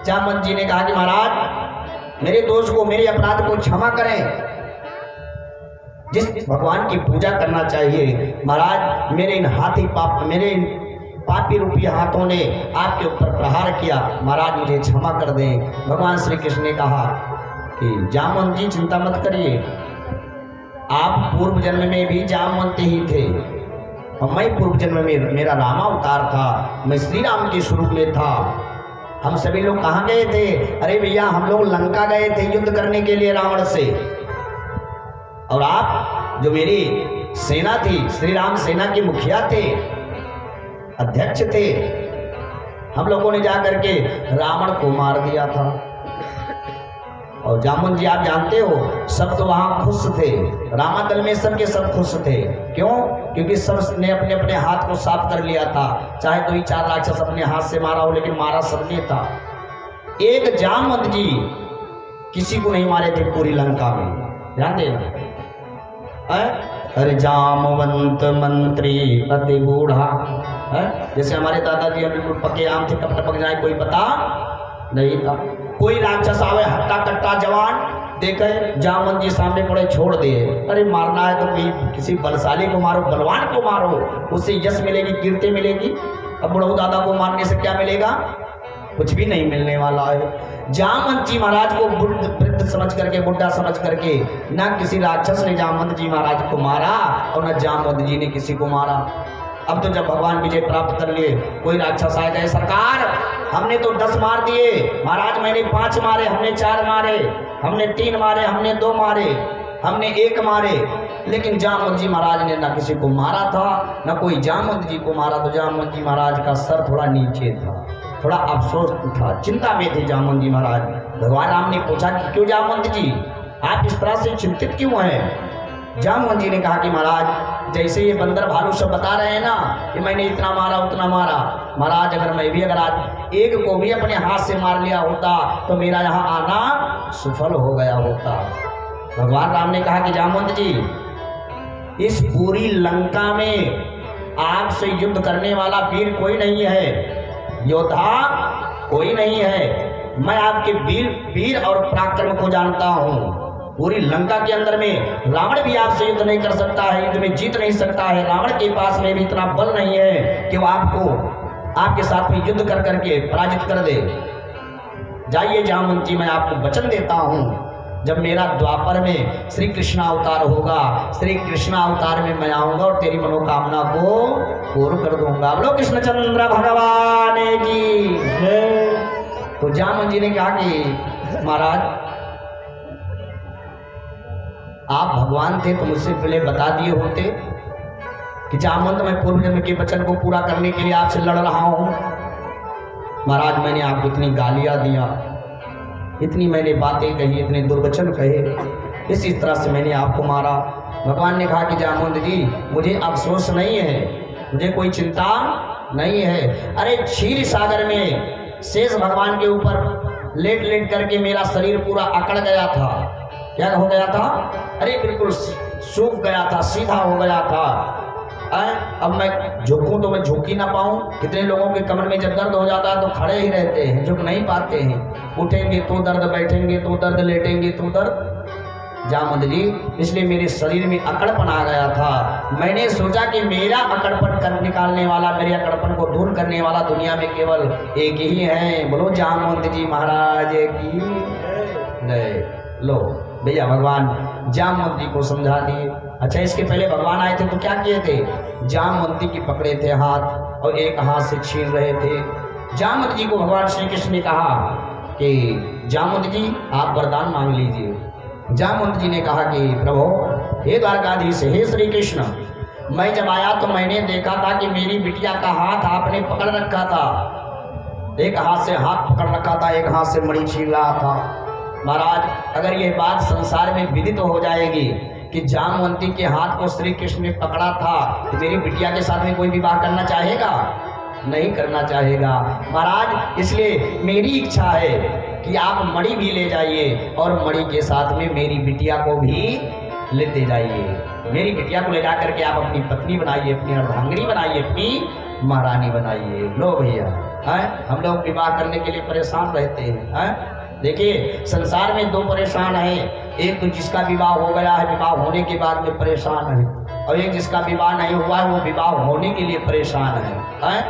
जामवंत जी ने कहा कि महाराज मेरे दोष को, मेरे अपराध को क्षमा करें। जिस भगवान की पूजा करना चाहिए महाराज, मेरे इन हाथी पाप, मेरे पापी रूपी हाथों ने आपके ऊपर प्रहार किया, महाराज मुझे क्षमा कर दें। भगवान श्री कृष्ण ने कहा कि जामवंत जी चिंता मत करिए, आप पूर्व जन्म में भी जामवंत ही थे और मैं पूर्व जन्म में मेरा रामावतार था, मैं श्री राम के स्वरूप में था। हम सभी लोग कहाँ गए थे? अरे भैया हम लोग लंका गए थे युद्ध करने के लिए रावण से, और आप जो मेरी सेना थी, श्री राम सेना के मुखिया थे, अध्यक्ष थे, हम लोगों ने जाकर के रावण को मार दिया था। और जामुन जी आप जानते हो सब तो वहां खुश थे, रामादल में सबके सब खुश थे। क्यों? क्योंकि सब ने अपने अपने हाथ को साफ कर लिया था, चाहे 2-4 राक्षस अपने हाथ से मारा हो, लेकिन मारा सबने था। एक जामवंत जी किसी को नहीं मारे थे पूरी लंका में, ध्यान देना। अरे जामवंत मंत्री अति बूढ़ा, जैसे हमारे दादाजी हम बिल्कुल पके आम थे, कब टपक जाए कोई पता नहीं था। कोई राक्षस आवे हट्टा कट्टा जवान देखे जामवंत जी सामने पड़े छोड़ दिए, अरे मारना है तो कोई किसी बलशाली को मारो, बलवान को मारो, उससे यश मिलेगी, कीर्ति मिलेगी। अब बुढ़ऊ दादा को मारने से क्या मिलेगा? कुछ भी नहीं मिलने वाला है। जामवंत जी महाराज को वृद्ध समझ करके, बुढ़ा समझ करके न किसी राक्षस ने जामवंत जी महाराज को मारा और न जामवंत जी ने किसी को मारा। अब तो जब भगवान विजय प्राप्त कर लिए, कोई राक्षस आ गए, सरकार हमने तो 10 मार दिए, महाराज मैंने 5 मारे, हमने 4 मारे, हमने 3 मारे, हमने 2 मारे, हमने 1 मारे, लेकिन जामवंत जी महाराज ने ना किसी को मारा था, ना कोई जामवंत जी को मारा। तो जामवंत जी महाराज का सर थोड़ा नीचे था, थोड़ा अफसोस था, चिंता में थे जामवंत जी महाराज। भगवान राम ने पूछा कि क्यों जामवंत जी आप इस तरह से चिंतित क्यों हैं? जामवंत जी ने कहा कि महाराज जैसे ये बंदर भालू सब बता रहे हैं ना कि मैंने इतना मारा उतना मारा, महाराज अगर मैं भी अगर आज एक को भी अपने हाथ से मार लिया होता तो मेरा यहाँ आना सफल हो गया होता। भगवान राम ने कहा कि जामवंत जी इस पूरी लंका में आपसे युद्ध करने वाला वीर कोई नहीं है, योद्धा कोई नहीं है, मैं आपके वीर और पराक्रम को जानता हूँ। पूरी लंका के अंदर में रावण भी आपसे युद्ध नहीं कर सकता है, युद्ध में जीत नहीं सकता है, रावण के पास में भी इतना बल नहीं है कि वो आपको आपके साथ में युद्ध कर करके पराजित कर दे। जाइए जामवंत जी मैं आपको वचन देता हूँ, जब मेरा द्वापर में श्री कृष्ण अवतार होगा, श्री कृष्ण अवतार में मैं आऊंगा और तेरी मनोकामना को पूर्ण कर दूंगा। बोलो कृष्णचंद्र भगवान की। तो जामवंत जी ने कहा कि महाराज आप भगवान थे तो मुझसे पहले बता दिए होते कि जामवंत मैं पूर्व जन्म के वचन को पूरा करने के लिए आपसे लड़ रहा हूं। महाराज मैंने आपको इतनी गालियां दिया, इतनी मैंने बातें कही, इतने दुर्वचन कहे, इसी तरह से मैंने आपको मारा। भगवान ने कहा कि जामवंत जी मुझे अफसोस नहीं है, मुझे कोई चिंता नहीं है। अरे क्षीर सागर में शेष भगवान के ऊपर लेट लेट करके मेरा शरीर पूरा अकड़ गया था। क्या हो गया था? अरे बिल्कुल सूख गया था, सीधा हो गया था। अब मैं झुकूं तो मैं झुक ही ना पाऊं। कितने लोगों के कमर में जब दर्द हो जाता है तो खड़े ही रहते हैं, झुक नहीं पाते हैं। उठेंगे तो दर्द, बैठेंगे तो दर्द, लेटेंगे तो दर्द। जामवंत जी इसलिए मेरे शरीर में अकड़पन आ गया था। मैंने सोचा कि मेरा अकड़पन कर निकालने वाला, मेरे अकड़पन को दूर करने वाला दुनिया में केवल एक ही है। बोलो जामवंत जी महाराज की जय। लो भैया भगवान जामवंत जी को समझा दिए। अच्छा इसके पहले भगवान आए थे तो क्या किए थे? जामवंत जी की पकड़े थे हाथ और एक हाथ से छीन रहे थे। जामवंत जी को भगवान श्री कृष्ण ने कहा कि जामवंत जी आप वरदान मांग लीजिए। जामवंत जी ने कहा कि प्रभु हे द्वारकाधीश, हे श्री कृष्ण, मैं जब आया तो मैंने देखा था कि मेरी बिटिया का हाथ आपने पकड़ रखा था, एक हाथ से हाथ पकड़ रखा था, एक हाथ से मणि छीन रहा था। महाराज अगर यह बात संसार में विदित हो जाएगी कि जामवंती के हाथ को श्री कृष्ण ने पकड़ा था तो मेरी बिटिया के साथ में कोई विवाह करना चाहेगा? नहीं करना चाहेगा। महाराज इसलिए मेरी इच्छा है कि आप मणि भी ले जाइए और मणि के साथ में मेरी बिटिया को भी लेते जाइए। मेरी बिटिया को ले जा करके आप अपनी पत्नी बनाइए, अपनी अर्धांगिनी बनाइए, अपनी महारानी बनाइए। लो भैया हम लोग विवाह करने के लिए परेशान रहते हैं। देखिए संसार में 2 परेशान हैं, एक तो जिसका विवाह हो गया है, विवाह होने के बाद में परेशान है, और एक जिसका विवाह नहीं हुआ है वो विवाह होने के लिए परेशान है।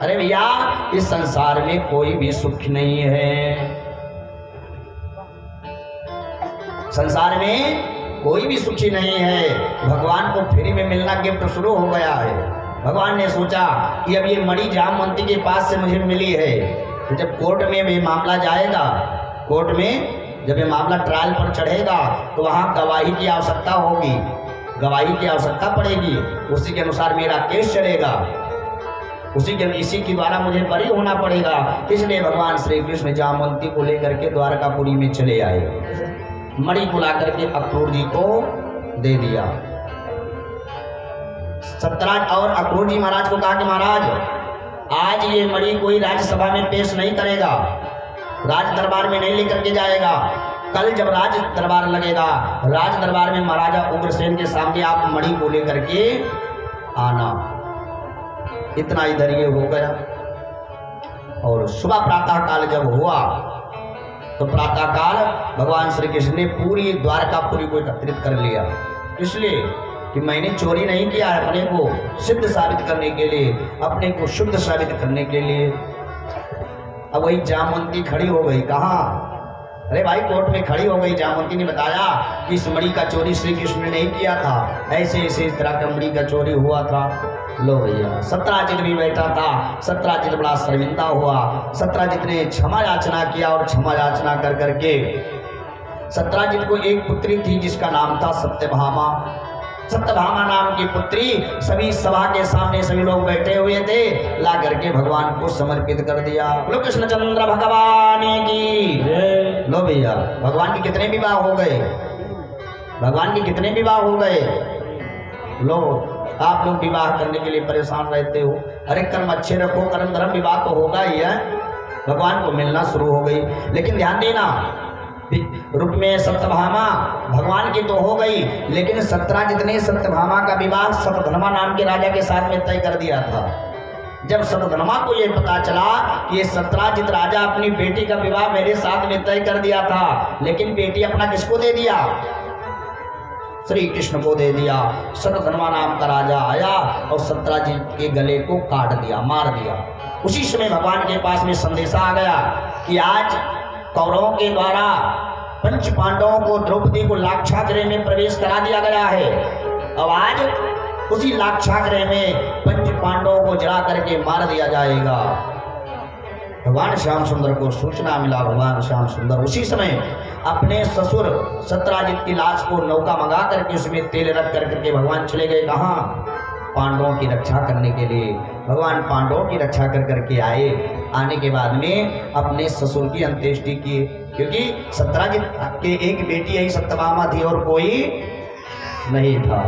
अरे भैया इस संसार में कोई भी सुख नहीं है, संसार में कोई भी सुखी नहीं है। भगवान को फ्री में मिलना गिफ्ट शुरू हो गया है। भगवान ने सोचा कि अब ये मणि जामवंती के पास से मुझे मिली है, तो जब कोर्ट में ये मामला जाएगा, कोर्ट में जब ये मामला ट्रायल पर चढ़ेगा तो वहाँ गवाही की आवश्यकता होगी, गवाही की आवश्यकता पड़ेगी, उसी के अनुसार मेरा केस चलेगा, इसी के द्वारा मुझे बरी होना पड़ेगा। इसलिए भगवान श्री कृष्ण जामवंती को लेकर के द्वारकापुरी में चले आए, मणि को ला करके अक्रूर जी को दे दिया। सत्यराज और अक्रूर जी महाराज को कहा कि महाराज आज ये मणि कोई राज्यसभा में पेश नहीं करेगा, राज दरबार में नहीं लेकर के जाएगा, कल जब राज दरबार लगेगा, राज दरबार में महाराजा उग्रसेन के सामने आप मणि को लेकर के आना। इतना इधर ये हो गया। और सुबह प्रातः काल जब हुआ तो प्रातः काल भगवान श्री कृष्ण ने पूरी द्वारकापुरी को एकत्रित कर लिया, इसलिए कि मैंने चोरी नहीं किया है, अपने को सिद्ध साबित करने के लिए, अपने को शुद्ध साबित करने के लिए। अब वही जामवंती खड़ी हो गई, कहाँ? अरे भाई कोर्ट में खड़ी हो गई। जामवंती ने बताया कि इस मणि का चोरी श्री कृष्ण ने नहीं किया था, ऐसे ऐसे इस तरह का मणि का चोरी हुआ था। लो भैया, सत्यराजित भी बैठा था। सत्यराजित बड़ा शर्मिंदा हुआ। सत्यराजित ने क्षमा याचना किया और क्षमा याचना कर करके सत्यराजित को एक पुत्री थी जिसका नाम था सत्यभामा। सत्यभामा नाम की पुत्री सभी सभा के सामने सभी लोग बैठे हुए थे, ला करके भगवान को समर्पित कर दिया। बोलो कृष्णचंद्र भगवान की। लो भैया, भगवान के कितने विवाह हो गए? भगवान के कितने विवाह हो गए? लो, आप लोग विवाह करने के लिए परेशान रहते हो। अरे कर्म अच्छे रखो, कर्म धर्म विवाह तो होगा ही है। भगवान को मिलना शुरू हो गई, लेकिन ध्यान देना रूप में सत्यभामा भगवान की तो हो गई, लेकिन सत्यराजित ने सत्यभामा का विवाह सतधर्मा नाम के राजा के साथ में तय कर दिया था। जब सतधर्मा को यह पता चला कि ये सत्यराजित राजा अपनी बेटी का विवाह मेरे साथ में तय कर दिया था, लेकिन बेटी अपना किसको दे दिया? श्री कृष्ण को दे दिया। सतधर्मा नाम का राजा आया और सत्यराजित के गले को काट दिया, मार दिया। उसी समय भगवान के पास में संदेशा आ गया कि आज कौरवों के द्वारा पंच पांडवों को, द्रौपदी को लाक्षागृह में प्रवेश करा दिया गया है। अब आज उसी लाक्षागृह में पंच पांडवों को जला करके मार दिया जाएगा। भगवान श्याम सुंदर को सूचना मिला। भगवान श्याम सुंदर उसी समय अपने ससुर सत्यराजित की लाश को नौका मंगा करके उसमें तेल रख करके भगवान चले गए। कहाँ? पांडवों की रक्षा करने के लिए। भगवान पांडवों की रक्षा कर करके आए। आने के बाद में अपने ससुर की अंत्येष्टि किए, क्योंकि सत्यराजित के एक बेटी यही सत्यभामा थी और कोई नहीं था।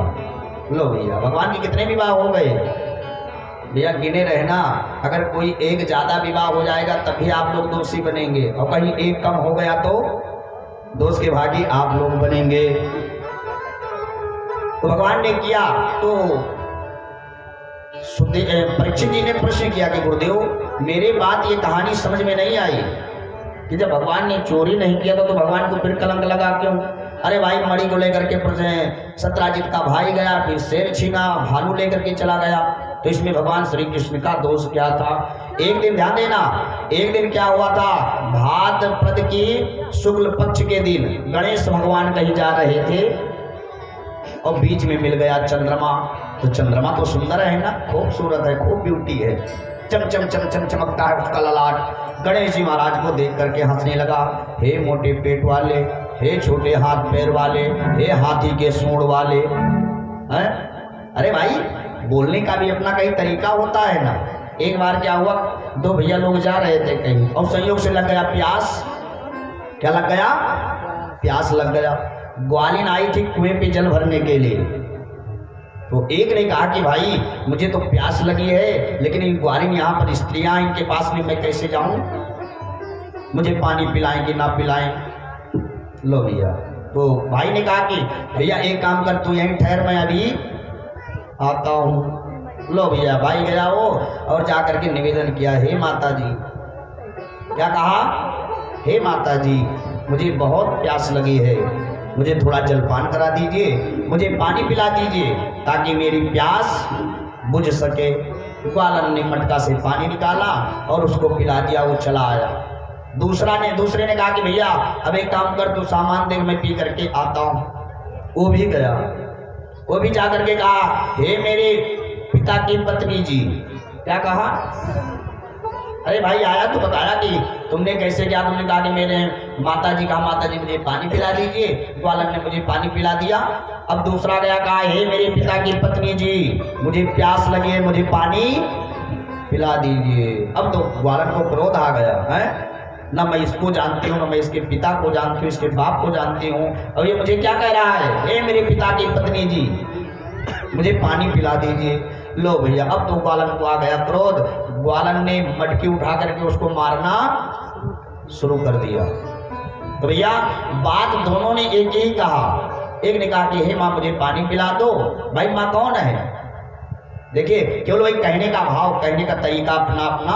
लो भैया, भगवान के कितने विवाह हो गए? भैया गिने रहना, अगर कोई एक ज्यादा विवाह हो जाएगा तभी आप लोग दोषी बनेंगे, और कहीं एक कम हो गया तो दोष के भागी आप लोग बनेंगे। तो भगवान ने किया तो परीक्षित जी ने प्रश्न किया कि गुरुदेव मेरे बात ये कहानी समझ में नहीं आई कि जब भगवान ने चोरी नहीं किया था तो भगवान को फिर कलंक लगा क्यों? अरे भाई मणि को लेकर के सत्यराजित का भाई गया, फिर शेर छीना, भालू लेकर के चला गया, तो इसमें भगवान श्री कृष्ण का दोष क्या था? एक दिन ध्यान देना, एक दिन क्या हुआ था? भाद्रपद की शुक्ल पक्ष के दिन गणेश भगवान कहीं जा रहे थे और बीच में मिल गया चंद्रमा। तो चंद्रमा तो सुंदर है ना, खूबसूरत है, खूब ब्यूटी है, चम चम चम चम चमकता है उसका ललाट। गणेश जी महाराज को देख करके हंसने लगा। हे मोटे पेट वाले, हे छोटे हाथ पैर वाले, हे हाथी के सूंड वाले। हैं? अरे भाई बोलने का भी अपना कई तरीका होता है ना। एक बार क्या हुआ, दो भैया लोग जा रहे थे कहीं और संयोग से लग गया प्यास। क्या लग गया? प्यास लग गया। ग्वालिन आई थी कुएं पे जल भरने के लिए। तो एक ने कहा कि भाई मुझे तो प्यास लगी है, लेकिन इन ग्वालिन यहाँ पर स्त्रियां, इनके पास में मैं कैसे जाऊं? मुझे पानी पिलाएं कि ना पिलाएं? लो भैया, तो भाई ने कहा कि भैया एक काम कर, तू यहीं ठहर, मैं अभी आता हूँ। लो भैया, भाई गया वो और जा करके निवेदन किया, हे माता जी। क्या कहा? हे माता जी, मुझे बहुत प्यास लगी है, मुझे थोड़ा जलपान करा दीजिए, मुझे पानी पिला दीजिए ताकि मेरी प्यास बुझ सके। ग्वालन ने मटका से पानी निकाला और उसको पिला दिया, वो चला आया। दूसरे ने कहा कि भैया अब एक काम कर, तू सामान दे, मैं पी करके आता हूँ। वो भी गया, वो भी जा करके कहा, हे मेरे पिता की पत्नी जी। क्या कहा? अरे भाई आया तो बताया कि तुमने कैसे किया। तुमने कहा कि मेरे माता जी मुझे पानी पिला दीजिए, ग्वालन ने मुझे पानी पिला दिया। अब दूसरा गया, कहा, हे मेरे पिता की पत्नी जी, मुझे प्यास लगी है, मुझे पानी पिला दीजिए। अब तो ग्वालन को क्रोध आ गया है, ना मैं इसको जानती हूँ, ना मैं इसके पिता को जानती हूँ, इसके बाप को जानती हूँ, अब ये मुझे क्या कह रहा है, हे मेरे पिता की पत्नी जी, मुझे पानी पिला दीजिए। लो भैया, अब तो ग्वालन को आ गया क्रोध। ग्वालन ने मटकी उठा करके उसको मारना शुरू कर दिया। तो भैया बात दोनों ने एक ही कहा। एक ने कहा कि हे माँ मुझे पानी पिला दो। भाई माँ कौन है? देखिए केवल वही कहने का भाव, कहने का तरीका अपना अपना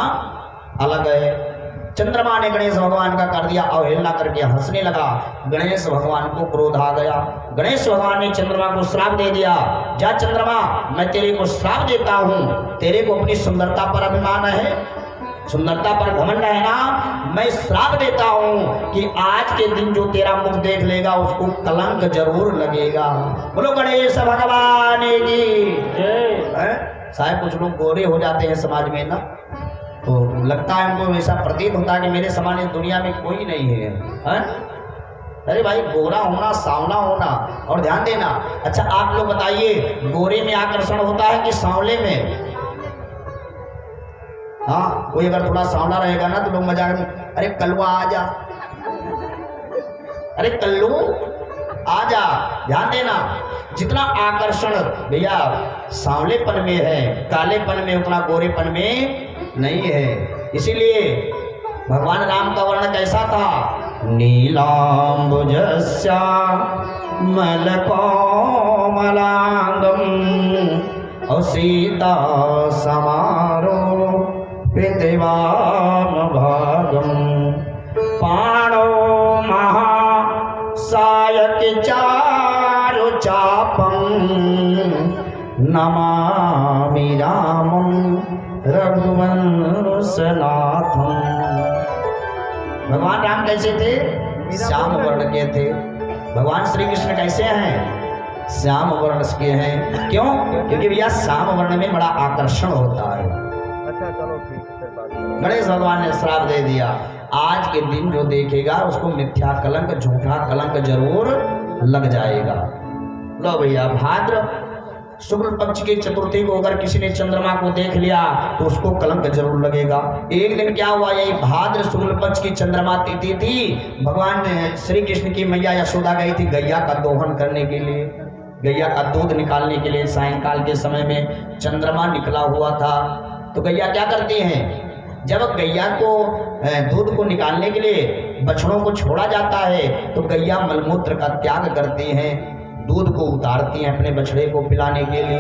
अलग है। चंद्रमा ने गणेश भगवान का कर दिया अवहेलना करके हंसने लगा। गणेश भगवान को क्रोध आ गया। गणेश भगवान ने चंद्रमा को श्राप दे दिया, जा चंद्रमा मैं तेरे को श्राप देता हूँ, तेरे को अपनी सुंदरता पर अभिमान है, सुंदरता पर घमंड है ना, मैं श्राप देता हूँ कि आज के दिन जो तेरा मुख देख लेगा उसको कलंक जरूर लगेगा। बोलो गणेश भगवान की साहब कुछ लोग गोरे हो जाते हैं समाज में ना, तो लगता है हमको ऐसा प्रतीत होता है कि मेरे समान इस दुनिया में कोई नहीं है, है? अरे भाई गोरा होना, सांवला होना, और ध्यान देना। अच्छा आप लोग बताइए, गोरे में आकर्षण होता है कि सांवले में? हाँ, कोई अगर थोड़ा सांवला रहेगा ना तो लोग मजाक में, अरे कलवा आ जा, अरे कल्लू आ जा। ध्यान देना, जितना आकर्षण भैया सांवलेपन में है, कालेपन में, उतना गोरेपन में नहीं है। इसीलिए भगवान राम का वर्ण कैसा था? नीलांबुजस्या मलकोमलांगम और सीता समारो पितवाम भागम पाणो महा सायक चारु चापम नमामि रामं रघुवंशनाथम। भगवान राम कैसे थे? श्याम वर्ण के थे। भगवान श्री कृष्ण कैसे हैं? श्याम वर्ण के हैं। क्यों? क्योंकि भैया श्याम वर्ण में बड़ा आकर्षण होता है। अच्छा चलो ठीक। गणेश भगवान ने श्राप दे दिया, आज के दिन जो देखेगा उसको मिथ्या कलंक, झूठा कलंक जरूर लग जाएगा। लो भैया, भाद्र शुक्ल पक्ष की चतुर्थी को अगर किसी ने चंद्रमा को देख लिया तो उसको कलंक जरूर लगेगा। एक दिन क्या हुआ, यही भाद्र शुक्ल पक्ष की चंद्रमा तिथि थी। भगवान श्री कृष्ण की मैया यशोदा गई थी गैया का दोहन करने के लिए, गैया का दूध निकालने के लिए। सायंकाल के समय में चंद्रमा निकला हुआ था। तो गैया क्या करती हैं, जब गैया को दूध को निकालने के लिए बछड़ों को छोड़ा जाता है तो गैया मलमूत्र का त्याग करती हैं, दूध को उतारती हैं अपने बछड़े को पिलाने के लिए।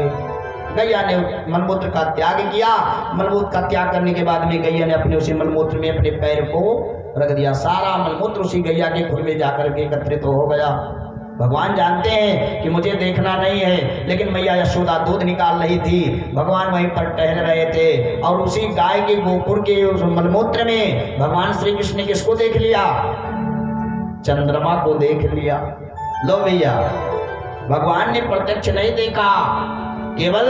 गैया ने मलमूत्र का त्याग किया। मलमूत्र का त्याग करने के बाद में गैया ने अपने उसी मलमूत्र में अपने पैर को रख दिया। सारा मलमूत्र उसी गैया के खुर में जाकर के एकत्रित हो गया। भगवान जानते हैं कि मुझे देखना नहीं है, लेकिन मैया यशोदा दूध निकाल रही थी, भगवान वहीं पर टहल रहे थे और उसी गाय के गोकुर के उस मलमूत्र में भगवान श्री कृष्ण ने किसको देख लिया? चंद्रमा को देख लिया। लो भैया, भगवान ने प्रत्यक्ष नहीं देखा, केवल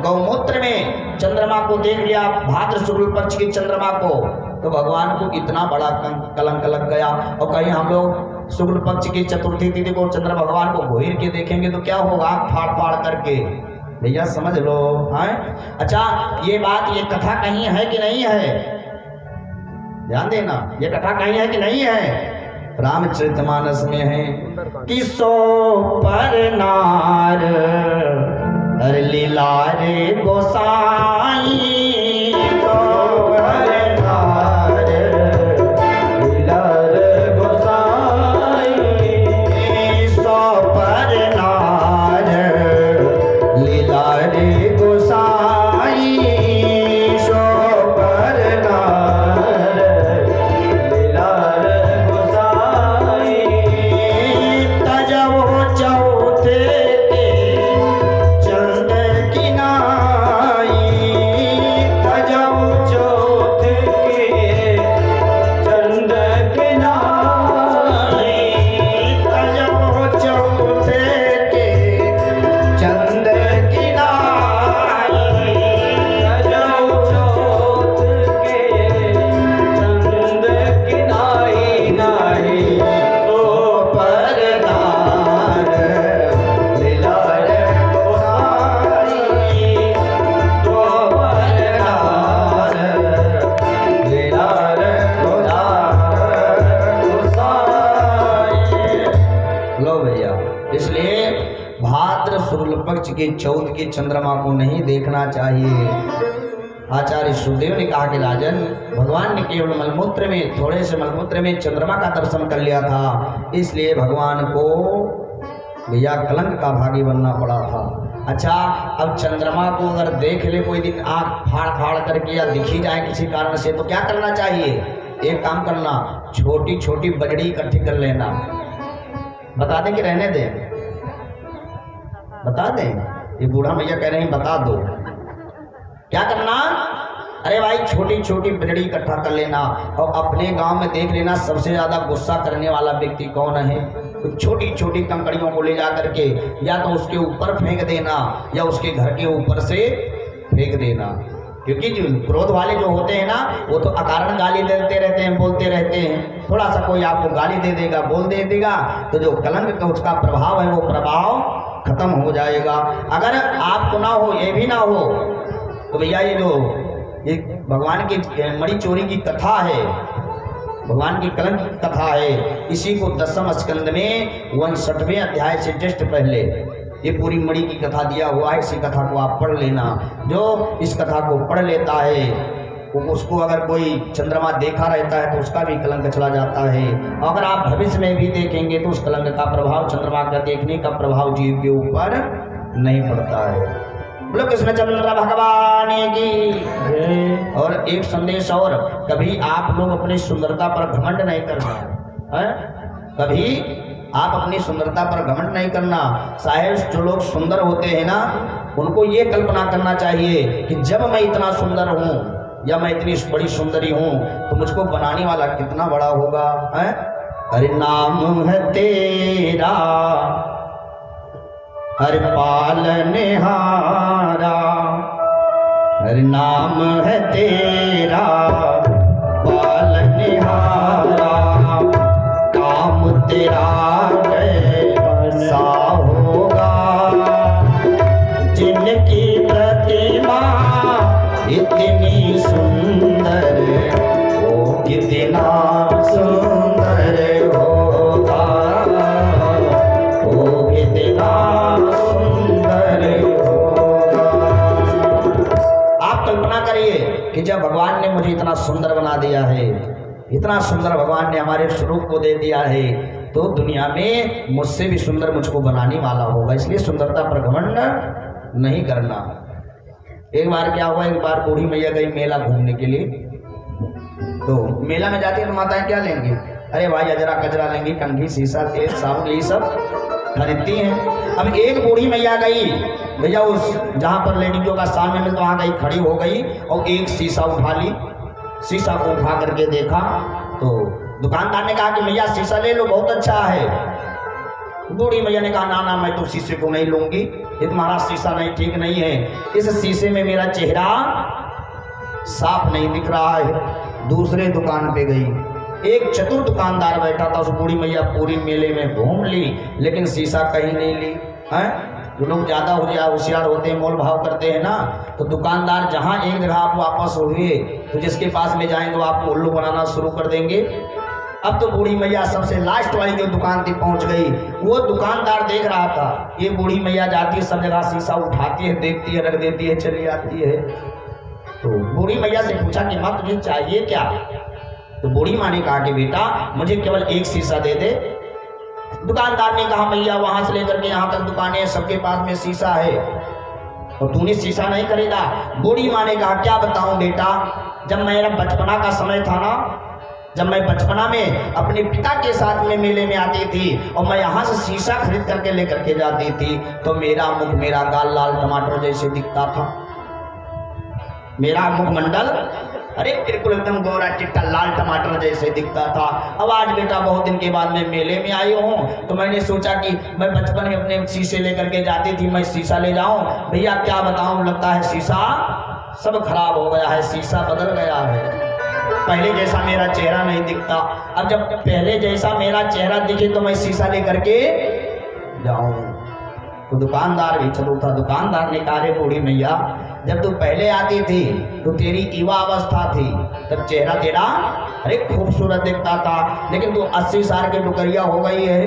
गौमूत्र में चंद्रमा को देख लिया, भाद्र शुक्ल पक्ष की चंद्रमा को। तो भगवान को इतना बड़ा कलंक लग गया। और कहीं हम लोग शुक्ल पक्ष की चतुर्थी तिथि को चंद्र भगवान को घोर के देखेंगे तो क्या होगा? फाड़ फाड़ करके। भैया समझ लो, हैं? अच्छा ये बात, ये कथा कहीं है कि नहीं है? ध्यान देना, ये कथा कहीं है कि नहीं है? रामचरितमानस में है कि सो पर नार हर लीला रे गोसाई, तो पर नार लीला रे गोसाई, सो पर नार लीला रे गोसाई, सो पर नार लीला रे गोसाई, तजवो चौथे के चंद की नाई, के चौथ के चंद्रमा को नहीं देखना चाहिए। आचार्य सुखदेव ने कहा कि राजन, भगवान ने केवल मलमूत्र में, थोड़े से मलमूत्र में चंद्रमा का दर्शन कर लिया था, इसलिए भगवान को भैया कलंक का भागी बनना पड़ा था। अच्छा, अब चंद्रमा को अगर देख ले कोई दिन आँख फाड़ फाड़ करके या दिखी जाए किसी कारण से, तो क्या करना चाहिए? एक काम करना, छोटी छोटी बजड़ी इकट्ठी कर लेना। बता दें कि रहने दें? बता दें? ये बूढ़ा भैया कह रहे हैं बता दो। क्या करना? अरे भाई, छोटी छोटी बजड़ी इकट्ठा कर लेना और अपने गांव में देख लेना सबसे ज्यादा गुस्सा करने वाला व्यक्ति कौन है। तो छोटी छोटी कंकड़ियों को ले जा करके या तो उसके ऊपर फेंक देना या उसके घर के ऊपर से फेंक देना, क्योंकि जो क्रोध वाले जो होते हैं ना, वो तो अकारण गाली देते रहते हैं, बोलते रहते हैं। थोड़ा सा कोई आपको गाली दे देगा, बोल दे देगा, तो जो कलंक का उसका प्रभाव है, वो प्रभाव खत्म हो जाएगा। अगर आपको ना हो, ये भी ना हो, तो भैया ये जो एक भगवान की मणि चोरी की कथा है, भगवान की कलंक की कथा है, इसी को 10वें स्कंद में 59वें अध्याय से जस्ट पहले ये पूरी मणि की कथा दिया हुआ है। इसी कथा को आप पढ़ लेना। जो इस कथा को पढ़ लेता है, उसको अगर कोई चंद्रमा देखा रहता है तो उसका भी कलंक चला जाता है। अगर आप भविष्य में भी देखेंगे तो उस कलंक का प्रभाव, चंद्रमा का देखने का प्रभाव जीव के ऊपर नहीं पड़ता है। बोलो कृष्णचंद्र भगवान की। और एक संदेश और, कभी आप लोग अपनी सुंदरता पर घमंड नहीं करना है। कभी आप अपनी सुंदरता पर घमंड नहीं करना। साहेब, जो लोग सुंदर होते हैं ना, उनको ये कल्पना करना चाहिए कि जब मैं इतना सुंदर हूँ या मैं इतनी बड़ी सुंदरी हूँ तो मुझको बनाने वाला कितना बड़ा होगा। है? अरे नाम है तेरा हर पालनहारा, हर नाम है तेरा पालनहारा, काम तेरा कैसा होगा। जिनकी प्रतिमा इतनी सुंदर, वो कितना सुंदर होगा, वो कितना कि जब भगवान ने मुझे इतना सुंदर बना दिया है, इतना सुंदर भगवान ने हमारे स्वरूप को दे दिया है, तो दुनिया में मुझसे भी सुंदर मुझको बनाने वाला होगा। इसलिए सुंदरता पर घमंड नहीं करना। एक बार क्या हुआ, एक बार बूढ़ी मैया गई मेला घूमने के लिए। तो मेला में जाती है तो माताएं क्या लेंगी? अरे भाई, अजरा कजरा लेंगी, कंघी, शीशा, तेल, साबुन, यही सब खरीदती हैं। अब एक बूढ़ी मैया गई भैया, उस जहाँ पर लेडीजों का सामने में, तो वहाँ गई, खड़ी हो गई और एक शीशा उठा ली। शीशा को उठा करके देखा तो दुकानदार ने कहा कि भैया शीशा ले लो, बहुत अच्छा है। बूढ़ी मैया ने कहा ना ना, मैं तो शीशे को नहीं लूंगी, ये तुम्हारा शीशा नहीं, ठीक नहीं है। इस शीशे में मेरा चेहरा साफ नहीं दिख रहा है। दूसरे दुकान पे गई, एक चतुर दुकानदार बैठा था। उस बूढ़ी मैया पूरी मेले में घूम ली, लेकिन शीशा कहीं नहीं ली। है जो लोग ज़्यादा होशियार होते हैं, मोल भाव करते हैं ना, तो दुकानदार जहाँ एक जगह आप वापस हुए तो जिसके पास में जाएंगे वो आपको उल्लू बनाना शुरू कर देंगे। अब तो बूढ़ी मैया सबसे लास्ट वाली जो दुकान थी पहुँच गई। वो दुकानदार देख रहा था, ये बूढ़ी मैया जाती है सब जगह शीशा उठाती है, देखती है, रख देती है, चली आती है। तो बूढ़ी मैया से पूछा कि माँ तुझे चाहिए क्या? तो बूढ़ी माँ ने कहा कि बेटा मुझे केवल एक शीशा दे दे। दुकानदार ने कहा भैया वहां से लेकर के यहाँ तक दुकानें हैं, सबके पास में शीशा है और तूने शीशा नहीं खरीदा। बूढ़ी माँ ने कहा क्या बताऊं बेटा, जब मेरा बचपना का समय था ना, जब मैं बचपना में अपने पिता के साथ में मेले में आती थी और मैं यहाँ से शीशा खरीद करके लेकर के जाती थी, तो मेरा मुख, मेरा गाल लाल टमाटर जैसे दिखता था। मेरा मुखमंडल अरे बिल्कुल एकदम गोरा चिट्टा लाल टमाटर जैसे दिखता था। अब आज बेटा बहुत दिन के बाद मैं मेले में आई हूँ, तो मैंने सोचा कि मैं बचपन में अपने शीशे लेकर के जाती थी, मैं शीशा ले जाऊं। भैया क्या बताऊं, लगता है शीशा सब खराब हो गया है, शीशा बदल गया है, पहले जैसा मेरा चेहरा नहीं दिखता। अब जब पहले जैसा मेरा चेहरा दिखे तो मैं शीशा लेकर के जाऊं। तो दुकानदार भी चलो था। दुकानदार ने कहा रे बूढ़ी मैया, जब तू पहले आती थी तो तेरी युवा अवस्था थी, तब चेहरा तेरा अरे खूबसूरत दिखता था, लेकिन तू 80 साल के डुकरिया हो गई है,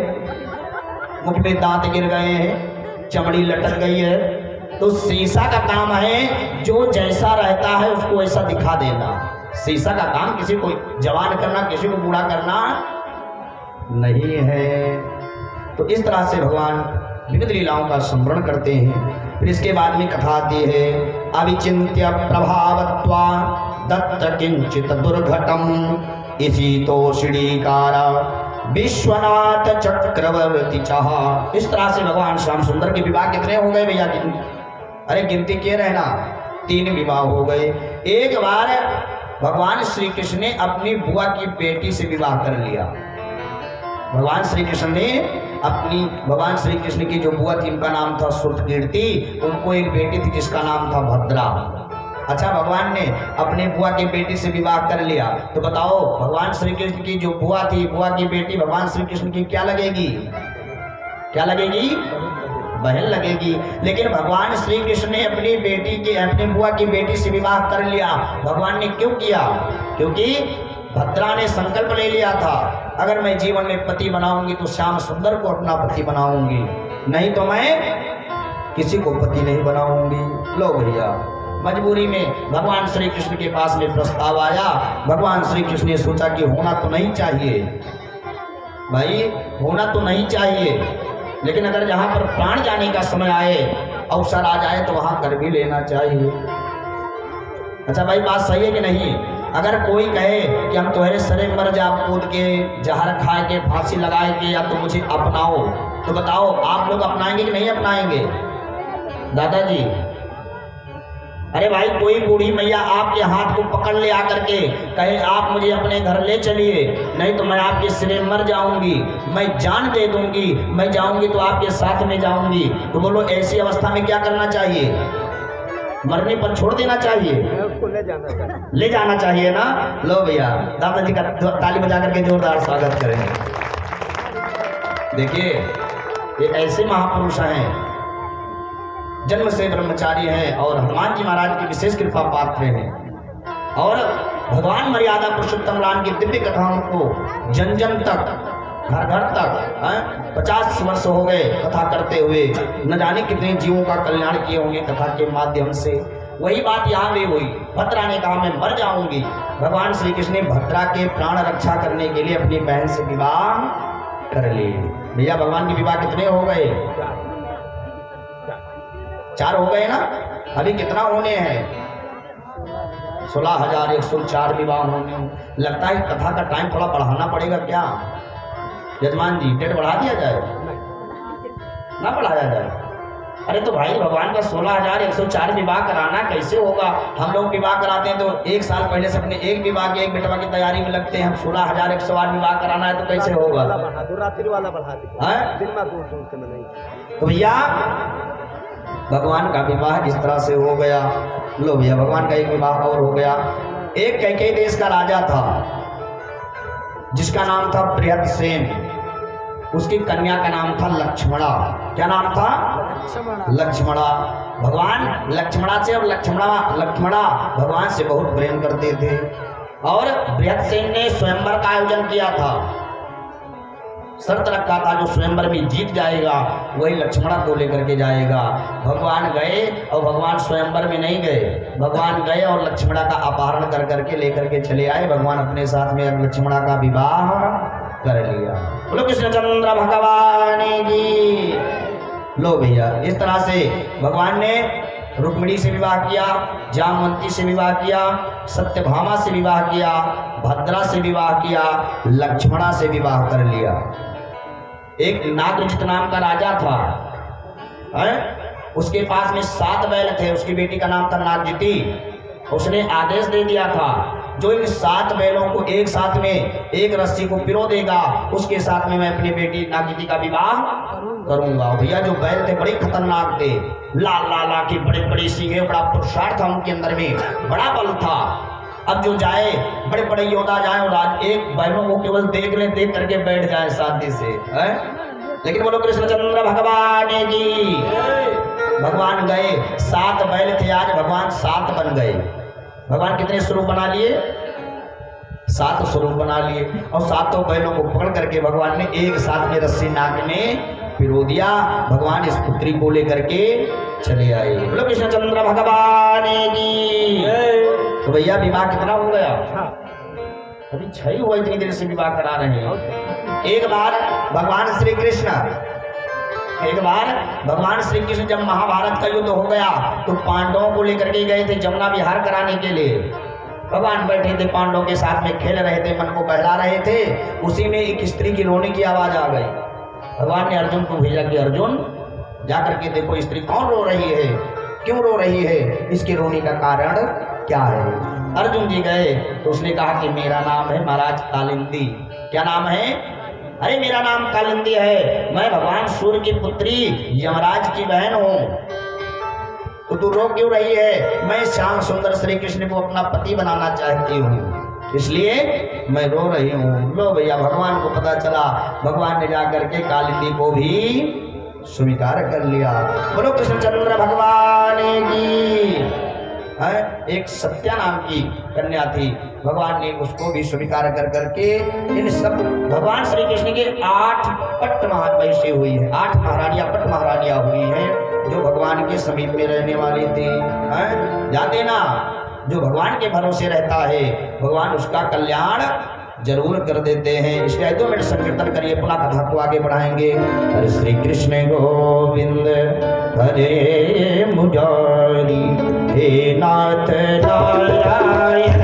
मुख में दांत गिर गए हैं, चमड़ी लटक गई है, तो शीशा का काम है जो जैसा रहता है उसको ऐसा दिखा देना। शीशा का काम किसी को जवान करना, किसी को बूढ़ा करना नहीं है। तो इस तरह से भगवान विविध लीलाओं का स्मरण करते हैं। फिर इसके बाद में कथा आती है, अविचिन्त्य प्रभावत्वा दत्त किंचित दुर्घटम इसी तो श्रीकार विश्वनाथ चक्रवर्ती चाह। इस तरह से भगवान श्याम सुंदर के विवाह कितने हो गए भैया? अरे गिनती किए रहना, 3 विवाह हो गए। एक बार भगवान श्री कृष्ण ने अपनी बुआ की बेटी से विवाह कर लिया। भगवान श्री कृष्ण ने भगवान श्री कृष्ण की जो बुआ थी उनका नाम था श्रुतकीर्ति, उनको एक बेटी थी जिसका नाम था भद्रा। अच्छा, भगवान ने अपने बुआ की बेटी से विवाह कर लिया, तो बताओ भगवान श्री कृष्ण की जो बुआ थी, बुआ की बेटी भगवान श्री कृष्ण की क्या लगेगी? क्या लगेगी? बहन लगेगी। लेकिन भगवान श्री कृष्ण ने अपनी बुआ की बेटी से विवाह कर लिया। भगवान ने क्यों किया? क्योंकि भद्रा ने संकल्प ले लिया था, अगर मैं जीवन में पति बनाऊंगी तो श्याम सुंदर को अपना पति बनाऊंगी, नहीं तो मैं किसी को पति नहीं बनाऊंगी। लो भैया, मजबूरी में भगवान श्री कृष्ण के पास में प्रस्ताव आया। भगवान श्री कृष्ण ने सोचा कि होना तो नहीं चाहिए भाई, होना तो नहीं चाहिए, लेकिन अगर जहाँ पर प्राण जाने का समय आए, अवसर आ जाए तो वहाँ कर भी लेना चाहिए। अच्छा भाई, बात सही है कि नहीं? अगर कोई कहे कि हम तुम्हारे सरे मर जा कूद के, जहर खाए के, फांसी लगाए के, या तो मुझे अपनाओ, तो बताओ आप लोग अपनाएंगे कि नहीं अपनाएंगे? दादाजी, अरे भाई, कोई बूढ़ी मैया आपके हाथ को पकड़ ले आकर के कहे आप मुझे अपने घर ले चलिए, नहीं तो मैं आपके सिरे मर जाऊंगी, मैं जान दे दूंगी, मैं जाऊंगी तो आपके साथ में जाऊंगी, तो बोलो ऐसी अवस्था में क्या करना चाहिए? मरने पर छोड़ देना चाहिए? उसको ले जाना चाहिए ना। लो भैया, दादाजी का ताली बजा करके जोरदार स्वागत करें। देखिए, ये ऐसे महापुरुष हैं, जन्म से ब्रह्मचारी हैं और हनुमान जी महाराज की विशेष कृपा पात्र हैं। और भगवान मर्यादा पुरुषोत्तम राम की दिव्य कथाओं को जन जन तक, घर घर तक 50 वर्ष हो गए कथा करते हुए, न जाने कितने जीवों का कल्याण किए होंगे कथा के माध्यम से। वही बात यहाँ भी हुई। भद्रा ने कहा मैं मर जाऊंगी। भगवान श्री कृष्ण ने भद्रा के प्राण रक्षा करने के लिए अपनी बहन से विवाह कर ली। भैया, भगवान के विवाह कितने हो गए? 4 हो गए ना। अभी कितना होने हैं? 16,104 विवाह होने। लगता है कथा का टाइम थोड़ा बढ़ाना पड़ेगा क्या यजमान जी? डेट बढ़ा दिया जाए? ना बढ़ाया जाए? अरे तो भाई, भगवान का 16,104 विवाह कराना कैसे होगा? हम लोग विवाह कराते हैं तो 1 साल पहले से अपने एक विवाह की, एक बेटवा की तैयारी में लगते हैं। हम 16,108 विवाह कराना है तो कैसे होगा? तो भैया, भगवान का विवाह इस तरह से हो गया। लो भैया, भगवान का एक विवाह और हो गया। एक कैकेयी देश का राजा था जिसका नाम था बृहदसेन। उसकी कन्या का नाम था लक्ष्मणा। क्या नाम था? लक्ष्मणा। भगवान लक्ष्मणा से, और लक्ष्मणा भगवान से बहुत प्रेम करते थे। और बृहदसेन ने स्वयंवर का आयोजन किया था। शर्त रखा था जो स्वयंवर में जीत जाएगा वही लक्ष्मणा को लेकर के जाएगा। भगवान गए और भगवान स्वयंवर में नहीं गए। भगवान गए और लक्ष्मणा का अपहरण कर करके लेकर के चले आए। भगवान अपने साथ में लक्ष्मणा का विवाह कर लिया। बोलो कृष्णचंद्र भगवान की। लो भैया, इस तरह से भगवान ने रुक्मिणी से विवाह किया, जामवंती से विवाह किया, सत्यभामा से विवाह किया, भद्रा से विवाह किया, लक्ष्मणा से विवाह कर लिया। एक नागजित नाम का राजा था, उसके पास में 7 बैल थे। उसकी बेटी का नाम था नागजिती। उसने आदेश दे दिया था जो इन 7 बैलों को एक साथ में एक रस्सी को पिरो देगा उसके साथ में मैं अपनी बेटी नागजिती का विवाह करूंगा। भैया, जो बैल थे बड़े खतरनाक थे, लाल लाल की बड़े बड़े सींगे, बड़ा पुरुषार्थ था उनके अंदर में, बड़ा बल था। अब जो जाए, बड़े बड़े योद्धा जाए और आज एक बैलों को केवल देख ले, देख करके बैठ जाए शांति से, है? लेकिन बोलो कृष्णचंद्र भगवान की। भगवान गए, 7 बैल थे, आज भगवान 7 बन गए। भगवान कितने स्वरूप बना लिए? 7 स्वरूप बना लिए। और 7 बैलों को पकड़ करके भगवान ने एक साथ में रस्सी नाक में फिर वो दिया भगवान इस पुत्री को लेकर के चले आए। बोलो कृष्णचंद्र भगवान की। तो भैया विवाह कितना हो गया? अभी 6 हुआ, इतनी देर से विवाह करा रहे हैं। एक बार भगवान श्री कृष्ण जब महाभारत का युद्ध हो गया तो पांडवों को लेकर के गए थे जमुना विहार कराने के लिए। भगवान बैठे थे, पांडवों के साथ में खेल रहे थे, मन को बहला रहे थे। उसी में एक स्त्री की रोने की आवाज आ गई। भगवान ने अर्जुन को भेजा कि अर्जुन जाकर के देखो स्त्री कौन रो रही है, क्यों रो रही है, इसके रोने का कारण क्या है। अर्जुन जी गए तो उसने कहा कि मेरा नाम है महाराज कालिंदी। क्या नाम है? अरे मेरा नाम कालिंदी है, मैं भगवान सूर्य की पुत्री यमराज की बहन हूँ। तो तू रो क्यों रही है? मैं श्याम सुंदर श्री कृष्ण को अपना पति बनाना चाहती हूँ, इसलिए मैं रो रही हूँ। लो भैया, भगवान को पता चला, भगवान ने जाकर के कालिंदी को भी स्वीकार कर लिया। बोलो कृष्णचंद्र भगवान की। एक सत्या नाम की कन्या थी, भगवान ने उसको भी स्वीकार कर करके इन सब भगवान श्री कृष्ण के 8 पट्ट महावैश्य हुई है, 8 महारानियां पट्ट महारानियां हुई हैं जो भगवान के समीप में रहने वाली थी। जाते ना, जो भगवान के भरोसे रहता है भगवान उसका कल्याण जरूर कर देते हैं। इसलिए 2 मिनट संकीर्तन करिए, पुनः कथा को आगे बढ़ाएंगे। हरे श्री कृष्ण गोविंद हरे मुरारी, हे नाथ नारायण